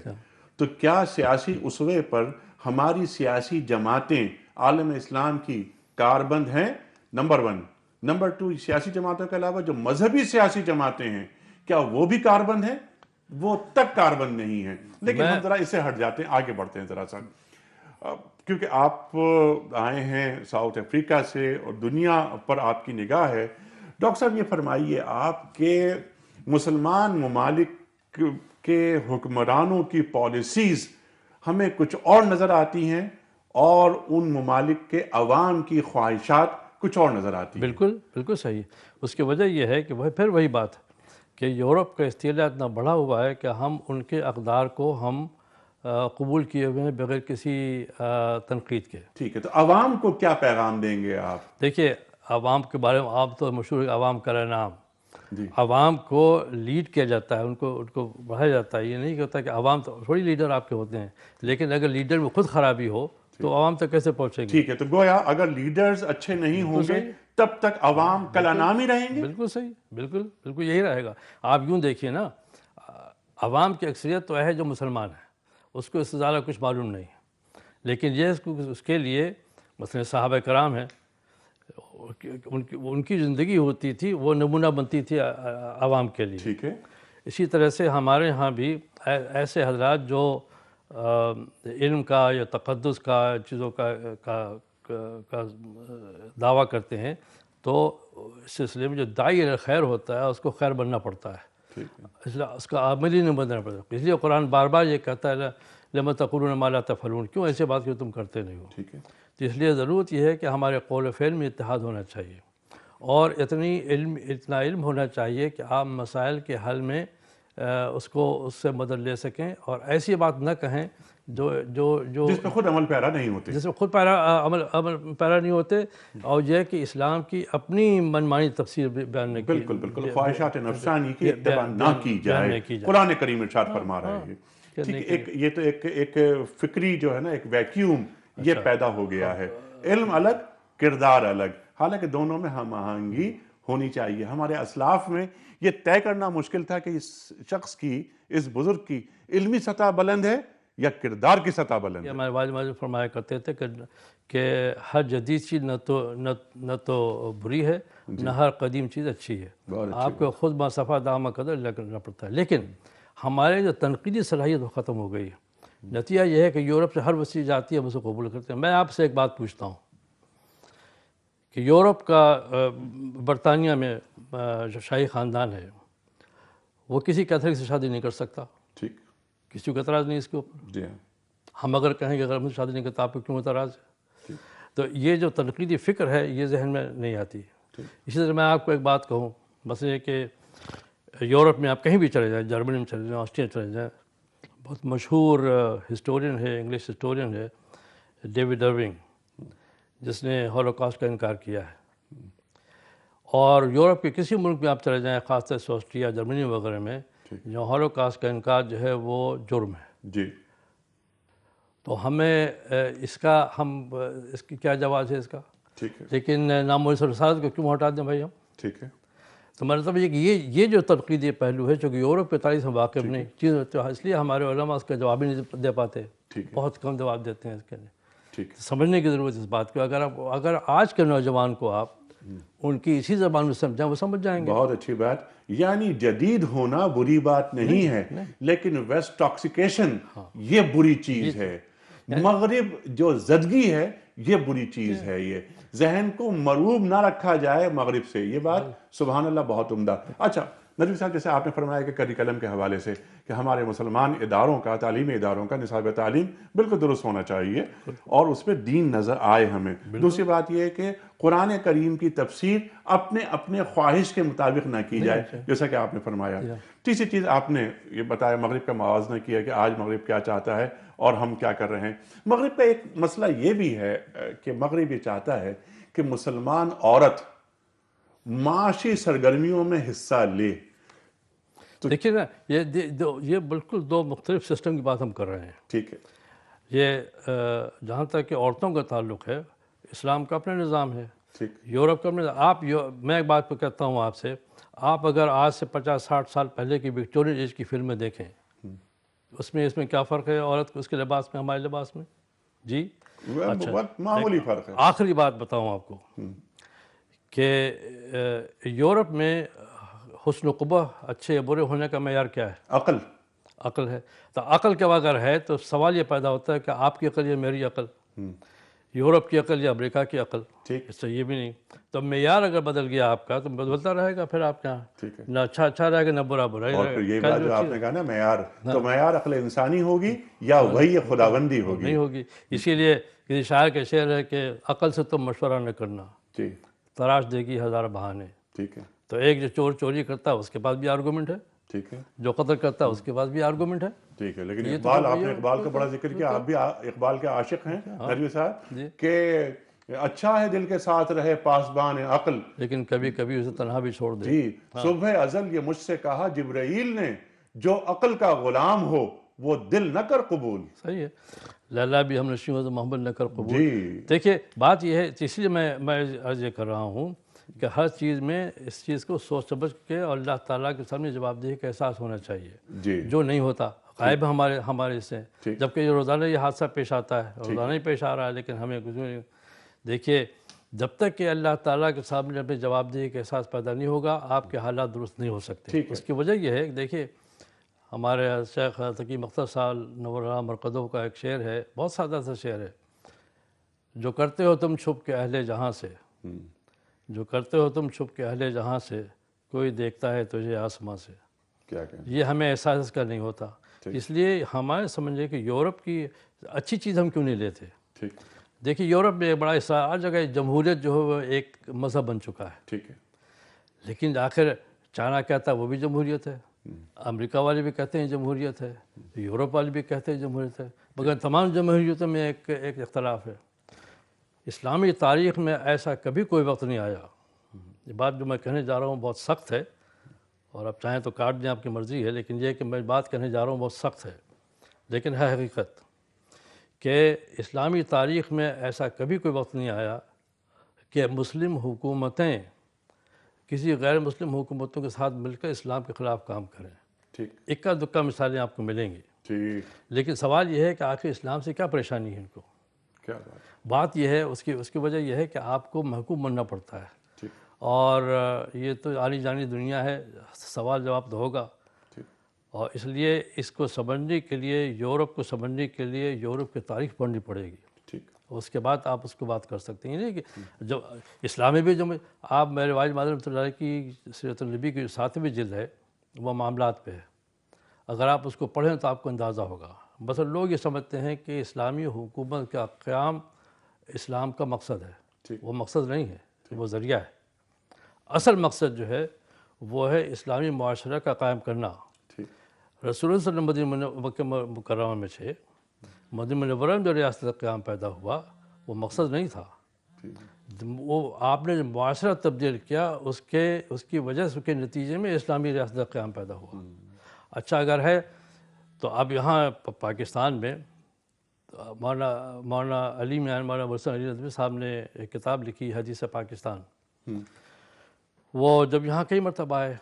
تو کیا سیاسی اسوے پر ہماری سیاسی جماعتیں عالم اسلام کی کاربند ہیں؟ نمبر 1. نمبر 2، سیاسی جماعتوں کے علاوہ جو مذہبی سیاسی جماعتیں ہیں کیا وہ بھی کاربند ہیں؟ وہ تک کاربند نہیں ہیں. لیکن ہم ذرا اس سے ہٹ جاتے ہیں، آگے بڑھتے ہیں ذرا سا، کیونکہ آپ آئے ہیں ساؤتھ افریقہ سے اور دنیا پر آپ کی نگاہ ہے. ڈاکٹر صاحب یہ فرمائیے، آپ کے مسلمان ممالک کے حکمرانوں کی پالیسیز ہمیں کچھ اور نظر آتی ہیں اور ان ممالک کے عوام کی خواہشات کچھ اور نظر آتی ہیں. بالکل بالکل صحیح. اس کی وجہ یہ ہے کہ وہ پھر وہی بات ہے کہ یورپ کا استعلاء اتنا بڑھا ہوا ہے کہ ہم ان کے اقدار کو ہم قبول کیے ہوئے ہیں بغیر کسی تنقید کے. ٹھیک ہے، تو عوام کو کیا پیغام دیں گے آپ؟ دیکھیے، عوام کے بارے میں آپ تو مشہور عوام کا نام، جی عوام کو لیڈ کیا جاتا ہے، ان کو بڑھایا جاتا ہے. یہ نہیں ہوتا کہ عوام تو تھوڑی لیڈر آپ کے ہوتے ہیں، لیکن اگر لیڈر میں خود خرابی ہو تو عوام تک کیسے پہنچے گی؟ ٹھیک ہے. تو گویا اگر لیڈرز اچھے نہیں ہوں گے تب تک عوام کلانام رہیں گے. بالکل صحیح، بالکل یہی رہے گا. آپ یوں دیکھیے نا، عوام کی اکثریت تو ہے جو مسلمان ہے، اس کو اس سے زیادہ کچھ معلوم نہیں، لیکن یہ اس کے لیے مثلا صحابہ کرام ہیں، ان کی زندگی ہوتی تھی، وہ نمونہ بنتی تھی عوام کے لیے. ٹھیک ہے. اسی طرح سے ہمارے ہاں بھی ایسے حضرات جو علم کا یا تقدس کا چیزوں کا دعویٰ کرتے ہیں، تو اس سلسلے میں جو داعی خیر ہوتا ہے اس کو خیر بننا پڑتا ہے، ٹھیک ہے. اس لیے اس کا عملی نہیں بننا پڑتا. اس لیے قرآن بار بار یہ کہتا ہے لما تقولون ما لا تفعلون، کیوں ایسے بات کہ تم کرتے نہیں ہو. ٹھیک ہے. تو اس لیے ضرورت یہ ہے کہ ہمارے قول و فعل میں اتحاد ہونا چاہیے، اور اتنا علم ہونا چاہیے کہ آپ مسائل کے حل میں اس سے مدد لے سکیں، اور ایسی بات نہ کہیں جو جس پہ خود عمل پیرا نہیں ہوتے. جس میں خود عمل پیرا نہیں ہوتے، اور یہ کہ اسلام کی اپنی منمانی تفسیر بیان نہ کی. بالکل خواہشات نفسانی کی اتباع نہ کی جائے. قرآن کریم ارشاد فرما رہا ہے. ٹھیک ہے. یہ تو ایک فکری جو ہے نا، ایک ویکیوم یہ پیدا ہو گیا ہے. علم الگ، کردار الگ، حالانکہ دونوں میں ہم آہنگی ہونی چاہیے. ہمارے اسلاف میں یہ طے کرنا مشکل تھا کہ اس شخص کی، اس بزرگ کی علمی سطح بلند ہے یا کردار کی سطح بلند ہے. ہمارے والد ماجد فرمایا کرتے تھے کہ ہر جدید چیز نہ تو بری ہے، نہ ہر قدیم چیز اچھی ہے. آپ کو خود باصفا دامہ قدر کرنا پڑتا ہے. لیکن ہمارے جو تنقیدی صلاحیت وہ ختم ہو گئی ہے. نتیجہ یہ ہے کہ یورپ سے ہر وہ چیز آتی ہے، ہم اسے قبول کرتے ہیں. میں آپ سے ایک بات پوچھتا ہوں کہ یورپ کا برطانیہ میں جو شاہی خاندان ہے، وہ کسی کیتھولک سے شادی نہیں کر سکتا. ٹھیک. کسی کو اعتراض نہیں اس کے اوپر. جی ہاں. ہم اگر کہیں کہ اگر ہم شادی نہیں کرتا آپ کو کیوں اعتراض ہے؟ تو یہ جو تنقیدی فکر ہے یہ ذہن میں نہیں آتی. اسی طرح میں آپ کو ایک بات کہوں، بس یہ کہ یورپ میں آپ کہیں بھی چلے جائیں، جرمنی میں چلے جائیں، آسٹریا چلے جائیں، بہت مشہور ہسٹورین ہے، انگلش ہسٹورین ہے ڈیوڈ ارونگ، جس نے ہولوکاسٹ کا انکار کیا ہے. اور یورپ کے کسی ملک میں آپ چلے جائیں، خاص طور سے آسٹریا، جرمنی وغیرہ میں، جو ہولوکاسٹ کا انکار جو ہے وہ جرم ہے. جی. تو ہمیں اس کی کیا جواز ہے اس کا؟ ٹھیک ہے. لیکن نام رسالت کو کیوں ہٹا دیں بھائی ہم؟ ٹھیک ہے. تو مطلب یہ کہ یہ جو تنقیدی پہلو ہے، چونکہ یورپ کے تاریخ سے واقف نہیں چیز ہوتی ہے، اس لیے ہمارے علماء اس کا جواب ہی نہیں دے پاتے. بہت کم جواب دیتے ہیں اس کے لیے. سمجھنے کی ضرورت اس بات کو. اگر آج کے نوجوان کو آپ ان کی اسی زبان میں سمجھائیں، وہ سمجھ جائیں گے. بہت اچھی بات. یعنی جدید ہونا بری بات نہیں ہے، لیکن ویسٹ ٹاکسیکیشن یہ بری چیز ہے. مغرب جو زدگی ہے یہ بری چیز ہے. یہ ذہن کو مروب نہ رکھا جائے مغرب سے. یہ بات سبحان اللہ بہت عمدہ. اچھا ندوی صاحب، جیسے آپ نے فرمایا کہ کریکلم کے حوالے سے کہ ہمارے مسلمان اداروں کا، تعلیمی اداروں کا نصاب تعلیم بالکل درست ہونا چاہیے اور اس پہ دین نظر آئے ہمیں. دوسری بات یہ ہے کہ قرآن کریم کی تفسیر اپنے اپنے خواہش کے مطابق نہ کی جائے، جیسا کہ آپ نے فرمایا. تیسری چیز آپ نے یہ بتایا، مغرب کا موازنہ کیا کہ آج مغرب کیا چاہتا ہے اور ہم کیا کر رہے ہیں. مغرب کا ایک مسئلہ یہ بھی ہے کہ مغرب یہ چاہتا ہے کہ مسلمان عورت معاشی سرگرمیوں میں حصہ لے. دیکھیے نا، یہ بالکل دو مختلف سسٹم کی بات ہم کر رہے ہیں. ٹھیک ہے. یہ جہاں تک کہ عورتوں کا تعلق ہے، اسلام کا اپنا نظام ہے، یورپ کا اپنا. میں ایک بات کہتا ہوں آپ سے، آپ اگر آج سے 50-60 سال پہلے کی وکٹورین ایج کی فلمیں دیکھیں، اس میں کیا فرق ہے عورت کو اس کے لباس میں، ہمارے لباس میں؟ جی معمولی فرق ہے. آخری بات بتاؤں آپ کو کہ یورپ میں حسن و قبح، اچھے یا برے ہونے کا معیار کیا ہے؟ عقل ہے. تو عقل کے اگر ہے تو سوال یہ پیدا ہوتا ہے کہ آپ کی عقل یا میری عقل، یورپ کی عقل یا امریکہ کی عقل؟ اس سے یہ بھی نہیں. تو معیار اگر بدل گیا آپ کا تو بدلتا رہے گا پھر آپ کے یہاں، نہ اچھا رہے گا نہ برا رہے گا. اور پھر یہ بات جو آپ نے کہا نا معیار، تو معیار عقل انسانی ہوگی یا وہی خداوندی ہوگی؟ نہیں ہوگی. اسی لیے کسی شاعر کا شعر ہے کہ عقل سے تم مشورہ نہ کرنا، تراش دے گی ہزار بہانے. ٹھیک ہے. تو ایک جو چور چوری کرتا ہے اس کے پاس بھی آرگومنٹ ہے، ٹھیک ہے، جو قتل کرتا ہے اس کے پاس بھی آرگومنٹ ہے. ٹھیک ہے. لیکن آپ نے اقبال کا بڑا ذکر کیا، آپ بھی اقبال کے عاشق ہیں ندوی صاحب، کہ اچھا ہے دل کے ساتھ رہے پاسبان عقل. لیکن کبھی کبھی اسے تنہا بھی چھوڑ دے. جی صبح ازل یہ مجھ سے کہا جبرائیل نے، جو عقل کا غلام ہو وہ دل نہ کر قبول. صحیح ہے. لیلا بھی ہم نشیوں سے محمد نہ کر قبول. جی دیکھیے بات یہ ہے، اس لیے میں عرض یہ کر رہا ہوں کہ ہر چیز میں اس چیز کو سوچ سمجھ کے اور اللہ تعالیٰ کے سامنے جواب دہی کا احساس ہونا چاہیے، جی جو نہیں ہوتا. غائب ہمارے سے، جبکہ یہ روزانہ یہ حادثہ پیش آتا ہے، روزانہ ہی پیش آ رہا ہے، لیکن ہمیں کچھ نہیں. دیکھیے جب تک کہ اللہ تعالیٰ کے سامنے اپنے جواب دہی کا احساس پیدا نہیں ہوگا، آپ کے حالات درست نہیں ہو سکتے. اس کی وجہ یہ ہے کہ دیکھیے ہمارے شیخ تقی مختار صاحب نور اللہ مرقدہ کا ایک شعر ہے، بہت سادہ سا شعر ہے. جو کرتے ہو تم چھپ کے اہل جہاں سے، جو کرتے ہو تم چھپ کے اہل جہاں سے، کوئی دیکھتا ہے تجھے آسماں سے. کیا کہیں. یہ ہمیں احساس اس کا نہیں ہوتا. اس لیے ہمارے سمجھے کہ یورپ کی اچھی چیز ہم کیوں نہیں لیتے. دیکھیے یورپ میں ایک بڑا حصہ ہر جگہ جمہوریت جو ہے وہ ایک مذہب بن چکا ہے. ٹھیک ہے. لیکن آخر چائنا کہتا ہے وہ بھی جمہوریت ہے، امریکہ والے بھی کہتے ہیں جمہوریت ہے، یورپ والے بھی کہتے ہیں جمہوریت ہے، مگر تمام جمہوریتوں میں ایک اختلاف ہے. اسلامی تاریخ میں ایسا کبھی کوئی وقت نہیں آیا. یہ بات جو میں کہنے جا رہا ہوں بہت سخت ہے، اور آپ چاہیں تو کاٹ دیں، آپ کی مرضی ہے، لیکن یہ کہ میں بات کہنے جا رہا ہوں بہت سخت ہے، لیکن ہے حقیقت کہ اسلامی تاریخ میں ایسا کبھی کوئی وقت نہیں آیا کہ مسلم حکومتیں کسی غیر مسلم حکومتوں کے ساتھ مل کر اسلام کے خلاف کام کریں. ٹھیک. اکا دکا مثالیں آپ کو ملیں گی. ٹھیک. لیکن سوال یہ ہے کہ آخر اسلام سے کیا پریشانی ہے ان کو. کیا بات یہ ہے، اس کی وجہ یہ ہے کہ آپ کو محکوم بننا پڑتا ہے، اور یہ تو آنی جانی دنیا ہے، سوال جواب تو ہوگا. اور اس لیے اس کو سمجھنے کے لیے، یورپ کو سمجھنے کے لیے یورپ کی تاریخ پڑھنی پڑے گی. اس کے بعد آپ اس کو بات کر سکتے ہیں. کہ جب اسلام میں بھی جو آپ میرے والد مادر رحمۃ اللہ کی سیرت النبی کی جو 7ویں جلد ہے وہ معاملات پہ ہے، اگر آپ اس کو پڑھیں تو آپ کو اندازہ ہوگا. بس لوگ یہ سمجھتے ہیں کہ اسلامی حکومت کا قیام اسلام کا مقصد ہے. وہ مقصد نہیں ہے، وہ ذریعہ ہے. اصل مقصد جو ہے وہ ہے اسلامی معاشرہ کا قائم کرنا. رسول اللہ صلی اللہ علیہ وسلم مکہ مکرمہ میں سے مدینہ منورہ میں جو ریاست قیام پیدا ہوا وہ مقصد نہیں تھا. وہ آپ نے جو معاشرہ تبدیل کیا اس کی وجہ سے، اس کے نتیجے میں اسلامی ریاست قیام پیدا ہوا. اچھا اگر ہے تو اب یہاں پاکستان میں مولانا علی میاں، مولانا محسن علی ندوی صاحب نے ایک کتاب لکھی حدیث پاکستان. وہ جب یہاں کئی مرتبہ آئے،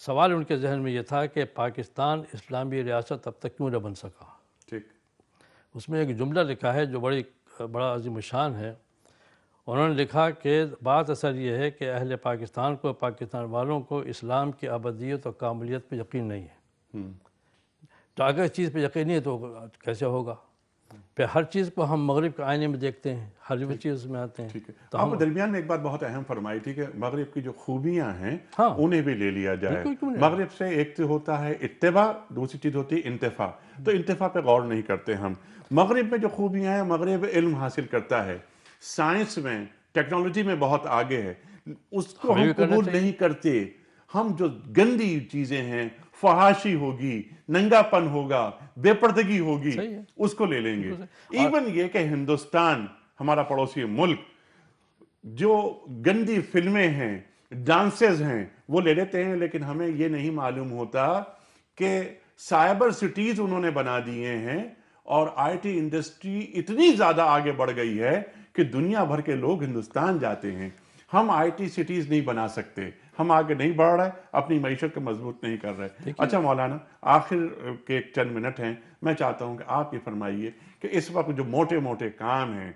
سوال ان کے ذہن میں یہ تھا کہ پاکستان اسلامی ریاست اب تک کیوں نہ بن سکا. اس میں ایک جملہ لکھا ہے جو بڑا عظیم الشان ہے. انہوں نے لکھا کہ بات اصل یہ ہے کہ اہل پاکستان کو، پاکستان والوں کو اسلام کی ابدیت اور کاملیت پہ یقین نہیں ہے. تو اگر اس چیز پہ یقین نہیں ہے تو کیسے ہوگا؟ پھر ہر چیز کو ہم مغرب کے آئینے میں دیکھتے ہیں، ہر چیز میں آتے ہیں. تو آپ درمیان میں ایک بات بہت اہم فرمائی تھی کہ مغرب کی جو خوبیاں ہیں انہیں بھی لے لیا جائے. مغرب سے ایک تو ہوتا ہے اتباع، دوسری چیز ہوتی ہے انتفاع. تو انتفاع پہ غور نہیں کرتے ہم. مغرب میں جو خوبیاں ہیں، مغرب علم حاصل کرتا ہے، سائنس میں، ٹیکنالوجی میں بہت آگے ہے، اس کو ہم قبول نہیں کرتے. ہم جو گندی چیزیں ہیں، فحاشی ہوگی، ننگا پن ہوگا، بے پردگی ہوگی، اس کو لے لیں گے. ایون یہ کہ ہندوستان ہمارا پڑوسی ملک جو گندی فلمیں ہیں، ڈانسز ہیں، وہ لے لیتے ہیں. لیکن ہمیں یہ نہیں معلوم ہوتا کہ سائبر سٹیز انہوں نے بنا دیے ہیں، اور آئی ٹی انڈسٹری اتنی زیادہ آگے بڑھ گئی ہے کہ دنیا بھر کے لوگ ہندوستان جاتے ہیں. ہم آئی ٹی سٹیز نہیں بنا سکتے، ہم آگے نہیں بڑھ رہے، اپنی معیشت کو مضبوط نہیں کر رہے. اچھا مولانا، آخر کے چند منٹ ہیں، میں چاہتا ہوں کہ آپ یہ فرمائیے کہ اس وقت جو موٹے موٹے کام ہیں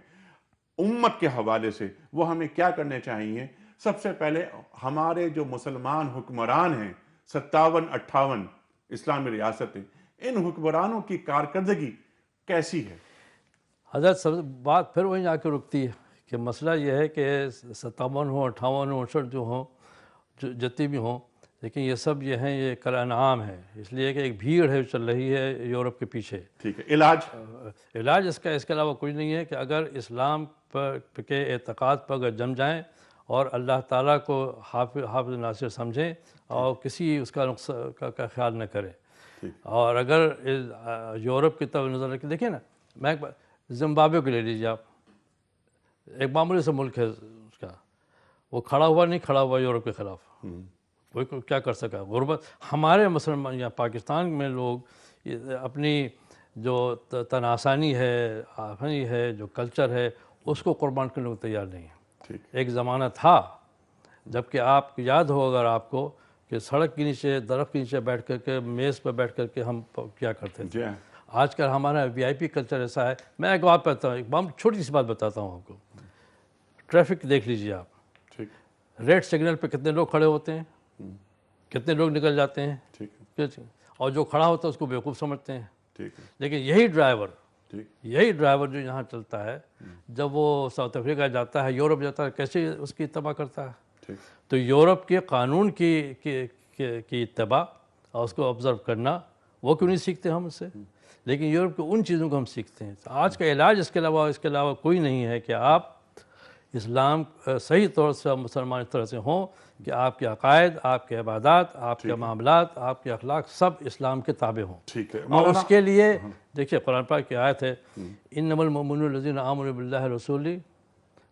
امت کے حوالے سے وہ ہمیں کیا کرنے چاہیے. سب سے پہلے ہمارے جو مسلمان حکمران ہیں، 57-58 اسلامی ریاستیں، ان حکمرانوں کی کارکردگی کیسی ہے؟ حضرت بات پھر وہیں آ کے رکتی ہے کہ مسئلہ یہ ہے کہ 57 ہوں، 58 ہوں، 59 جو ہوں، جتنی بھی ہوں، لیکن یہ سب یہ ہیں، یہ کالانعام ہے. اس لیے کہ ایک بھیڑ ہے جو چل رہی ہے یورپ کے پیچھے. ٹھیک ہے. علاج اس کے علاوہ کچھ نہیں ہے کہ اگر اسلام کے اعتقاد پر اگر جم جائیں اور اللہ تعالیٰ کو حافظ ناصر سمجھیں اور کسی اس کا نقصان کا خیال نہ کریں. اور اگر یورپ کی طرف نظر رکھیں، دیکھیں نا، میں زمبابوے کو لے لیجیے آپ. ایک معمولی سا ملک ہے اس کا، وہ کھڑا ہوا یورپ کے خلاف، وہ کیا کر سکا؟ غربت ہمارے مسلمان یا پاکستان میں لوگ اپنی جو تناسانی ہے، آفنی ہے، جو کلچر ہے، اس کو قربان کرنے کو تیار نہیں ہے۔ ایک زمانہ تھا جب کہ آپ یاد ہو اگر آپ کو کہ سڑک کے نیچے، درخت کے نیچے بیٹھ کر کے، میز پہ بیٹھ کر کے ہم کیا کرتے تھے۔ آج کل ہمارا وی آئی پی کلچر ایسا ہے۔ میں ایک بات بتاتا ہوں، ایک چھوٹی سی بات بتاتا ہوں آپ کو۔ ٹریفک دیکھ لیجیے آپ، ریڈ سگنل پہ کتنے لوگ کھڑے ہوتے ہیں، کتنے لوگ نکل جاتے ہیں، اور جو کھڑا ہوتا ہے اس کو بیوقوف سمجھتے ہیں۔ لیکن یہی ڈرائیور جو یہاں چلتا ہے، جب وہ ساؤتھ افریقہ جاتا ہے، یورپ جاتا ہے، کیسے اس کی اتباع کرتا ہے؟ تو یورپ کے قانون کی اتباع اور اس کو آبزرو کرنا، وہ کیوں نہیں سیکھتے ہم اس سے؟ لیکن یورپ کے ان چیزوں کو ہم سیکھتے ہیں۔ آج کا علاج اس کے علاوہ کوئی نہیں ہے کہ آپ اسلام صحیح طور سے مسلمان اس طرح سے ہوں کہ آپ کے عقائد، آپ کے عبادات، آپ کے معاملات، آپ کے اخلاق سب اسلام کے تابع ہوں۔ اور اس کے لیے دیکھیے قرآن پاک کی آیت ہے، انما المؤمنون الذین آمنوا باللہ ورسولہ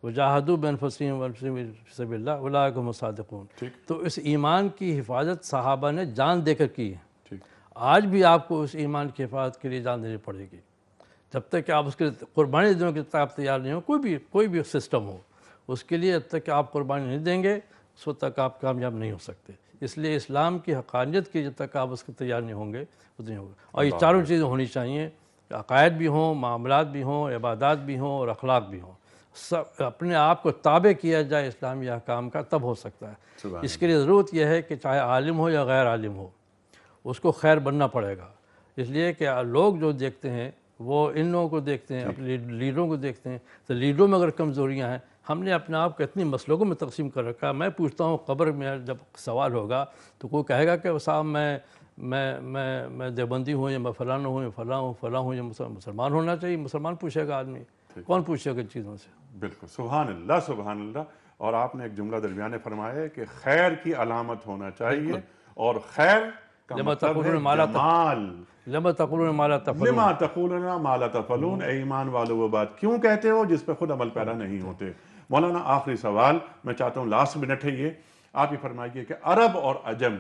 وجاہدوا بانفسہم وانفسہم فی سبیل اللہ اولئک هم الصادقون۔ تو اس ایمان کی حفاظت صحابہ نے جان دے کر کی ہے۔ آج بھی آپ کو اس ایمان کی حفاظت کے لیے جان دینی پڑے گی۔ جب تک کہ آپ اس کے قربانی دینے کے آپ تیار نہیں ہو، کوئی بھی سسٹم ہو، اس کے لیے جب تک کہ آپ قربانی نہیں دیں گے اس وقت تک آپ کامیاب نہیں ہو سکتے۔ اس لیے اسلام کی حقانیت کی جب تک آپ اس کے تیار نہیں ہوں گے وہ نہیں ہوگا۔ اور یہ چاروں چیزیں ہونی چاہیے، عقائد بھی ہوں، معاملات بھی ہوں، عبادات بھی ہوں اور اخلاق بھی ہوں۔ سب اپنے آپ کو تابع کیا جائے اسلامی احکام کا، تب ہو سکتا ہے۔ اس کے لیے ضرورت یہ ہے کہ چاہے عالم ہو یا غیر عالم ہو، اس کو خیر بننا پڑے گا۔ اس لیے کہ لوگ جو دیکھتے ہیں وہ ان لوگوں کو دیکھتے ہیں، اپنے لیڈروں کو دیکھتے ہیں، تو لیڈروں میں اگر کمزوریاں ہیں، ہم نے اپنے آپ کو اتنی مسلکوں میں تقسیم کر رکھا۔ میں پوچھتا ہوں قبر میں جب سوال ہوگا تو کوئی کہے گا کہ صاحب میں دیوبندی ہوں یا میں فلاں ہوں یا فلاں ہوں یا مسلمان ہونا چاہیے؟ مسلمان پوچھے گا آدمی، کون پوچھے گا چیزوں سے؟ بالکل، سبحان اللہ سبحان اللہ۔ اور آپ نے ایک جملہ درمیانے فرمایا ہے کہ خیر کی علامت ہونا چاہیے، اور خیر کا مطلب ہے جمال۔ لما تقولون ما لا تفعلون، لما تقولون ما لا تفعلون۔ اے ایمان والو وہ بات کیوں کہتے ہو جس پہ خود عمل پیرا نہیں ہوتے؟ مولانا آخری سوال میں چاہتا ہوں، لاسٹ منٹ ہے یہ، آپ یہ فرمائیے کہ عرب اور عجم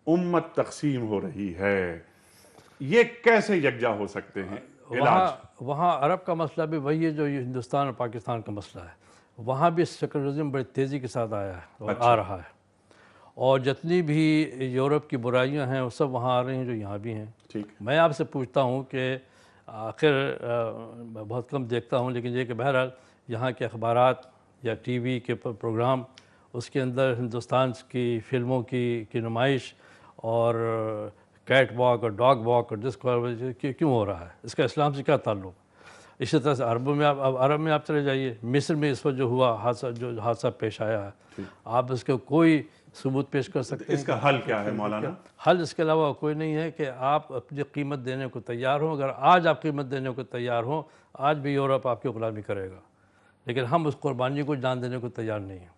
امت تقسیم ہو رہی ہے، یہ کیسے یکجا ہو سکتے ہیں؟ وہاں عرب کا مسئلہ بھی وہی ہے جو ہندوستان اور پاکستان کا مسئلہ ہے۔ وہاں بھی سیکولرزم بڑی تیزی کے ساتھ آیا ہے اور آ رہا ہے، اور جتنی بھی یورپ کی برائیاں ہیں وہ سب وہاں آ رہی ہیں جو یہاں بھی ہیں۔ میں آپ سے پوچھتا ہوں کہ آخر میں بہت کم دیکھتا ہوں، لیکن یہ کہ بہرحال یہاں کے اخبارات یا ٹی وی کے پروگرام، اس کے اندر ہندوستان کی فلموں کی نمائش اور کیٹ واک اور ڈاگ واک اور کیوں ہو رہا ہے؟ اس کا اسلام سے کیا تعلق؟ اسی طرح سے عرب میں آپ چلے جائیے، مصر میں اس وقت جو ہوا حادثہ پیش آیا ہے، آپ اس کے کوئی ثبوت پیش کر سکتے ہیں؟ اس کا حل کیا ہے مولانا؟ حل اس کے علاوہ کوئی نہیں ہے کہ آپ اپنی قیمت دینے کو تیار ہوں۔ اگر آج آپ قیمت دینے کو تیار ہوں، آج بھی یورپ آپ کی غلامی کرے گا، لیکن ہم اس قربانی کو جان دینے کو تیار نہیں ہیں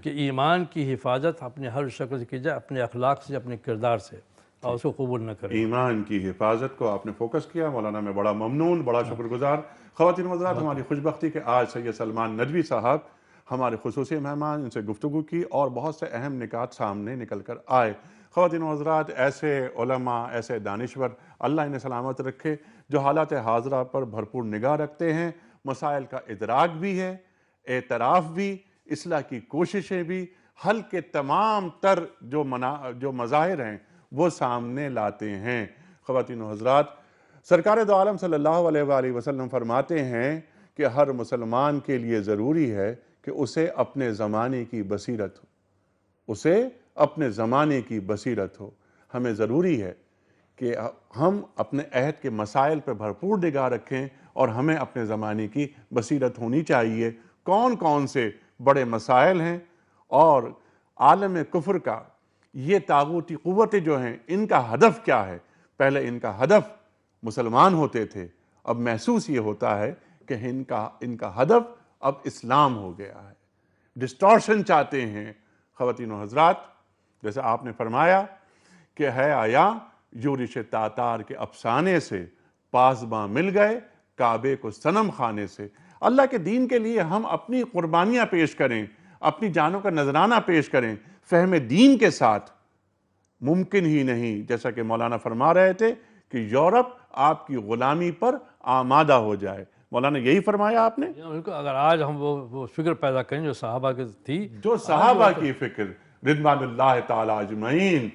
کہ ایمان کی حفاظت اپنے ہر شکل سے کی جائے، اپنے اخلاق سے، اپنے کردار سے، اور اس کو قبول نہ کریں۔ ایمان کی حفاظت کو آپ نے فوکس کیا مولانا، میں بڑا ممنون، بڑا شکر گزار۔ خواتین و حضرات، ہماری خوش بختی کہ آج سید سلمان ندوی صاحب ہمارے خصوصی مہمان، ان سے گفتگو کی اور بہت سے اہم نکات سامنے نکل کر آئے۔ خواتین و حضرات، ایسے علماء، ایسے دانشور اللہ انہیں سلامت رکھے جو حالات حاضرہ پر بھرپور نگاہ رکھتے ہیں، مسائل کا ادراک بھی ہے، اعتراف بھی، اصلاح کی کوششیں بھی، حل کے تمام تر جو مظاہر ہیں وہ سامنے لاتے ہیں۔ خواتین و حضرات، سرکار دو عالم صلی اللہ علیہ وآلہ وسلم فرماتے ہیں کہ ہر مسلمان کے لیے ضروری ہے کہ اسے اپنے زمانے کی بصیرت ہو۔ ہمیں ضروری ہے کہ ہم اپنے عہد کے مسائل پر بھرپور نگاہ رکھیں، اور ہمیں اپنے زمانے کی بصیرت ہونی چاہیے۔ کون سے بڑے مسائل ہیں، اور عالم کفر کا یہ طاغوتی قوتیں جو ہیں، ان کا ہدف کیا ہے؟ پہلے ان کا ہدف مسلمان ہوتے تھے، اب محسوس یہ ہوتا ہے کہ ان کا ہدف اب اسلام ہو گیا ہے، ڈسٹورشن چاہتے ہیں۔ خواتین و حضرات، جیسے آپ نے فرمایا کہ ہے آیا یورش تاتار کے افسانے سے، پاسباں مل گئے کعبے کو صنم خانے سے۔ اللہ کے دین کے لیے ہم اپنی قربانیاں پیش کریں، اپنی جانوں کا نذرانہ پیش کریں فہم دین کے ساتھ، ممکن ہی نہیں. جیسا کہ مولانا فرما رہے تھے کہ یورپ آپ کی غلامی پر آمادہ ہو جائے. مولانا یہی فرمایا آپ نے. بالکل. اگر آج ہم وہ فکر پیدا کریں جو صحابہ کی تھی، جو صحابہ کی فکر رضوان اللہ تعالی اجمعین،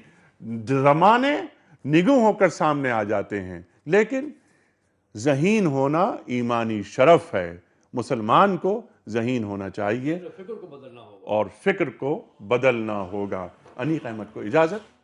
زمانے نگوں ہو کر سامنے آ جاتے ہیں، لیکن ذہین ہونا ایمانی شرف ہے. مسلمان کو ذہین ہونا چاہیے فکر کو بدلنا ہوگا اور فکر کو بدلنا ہوگا. انیق احمد کو اجازت.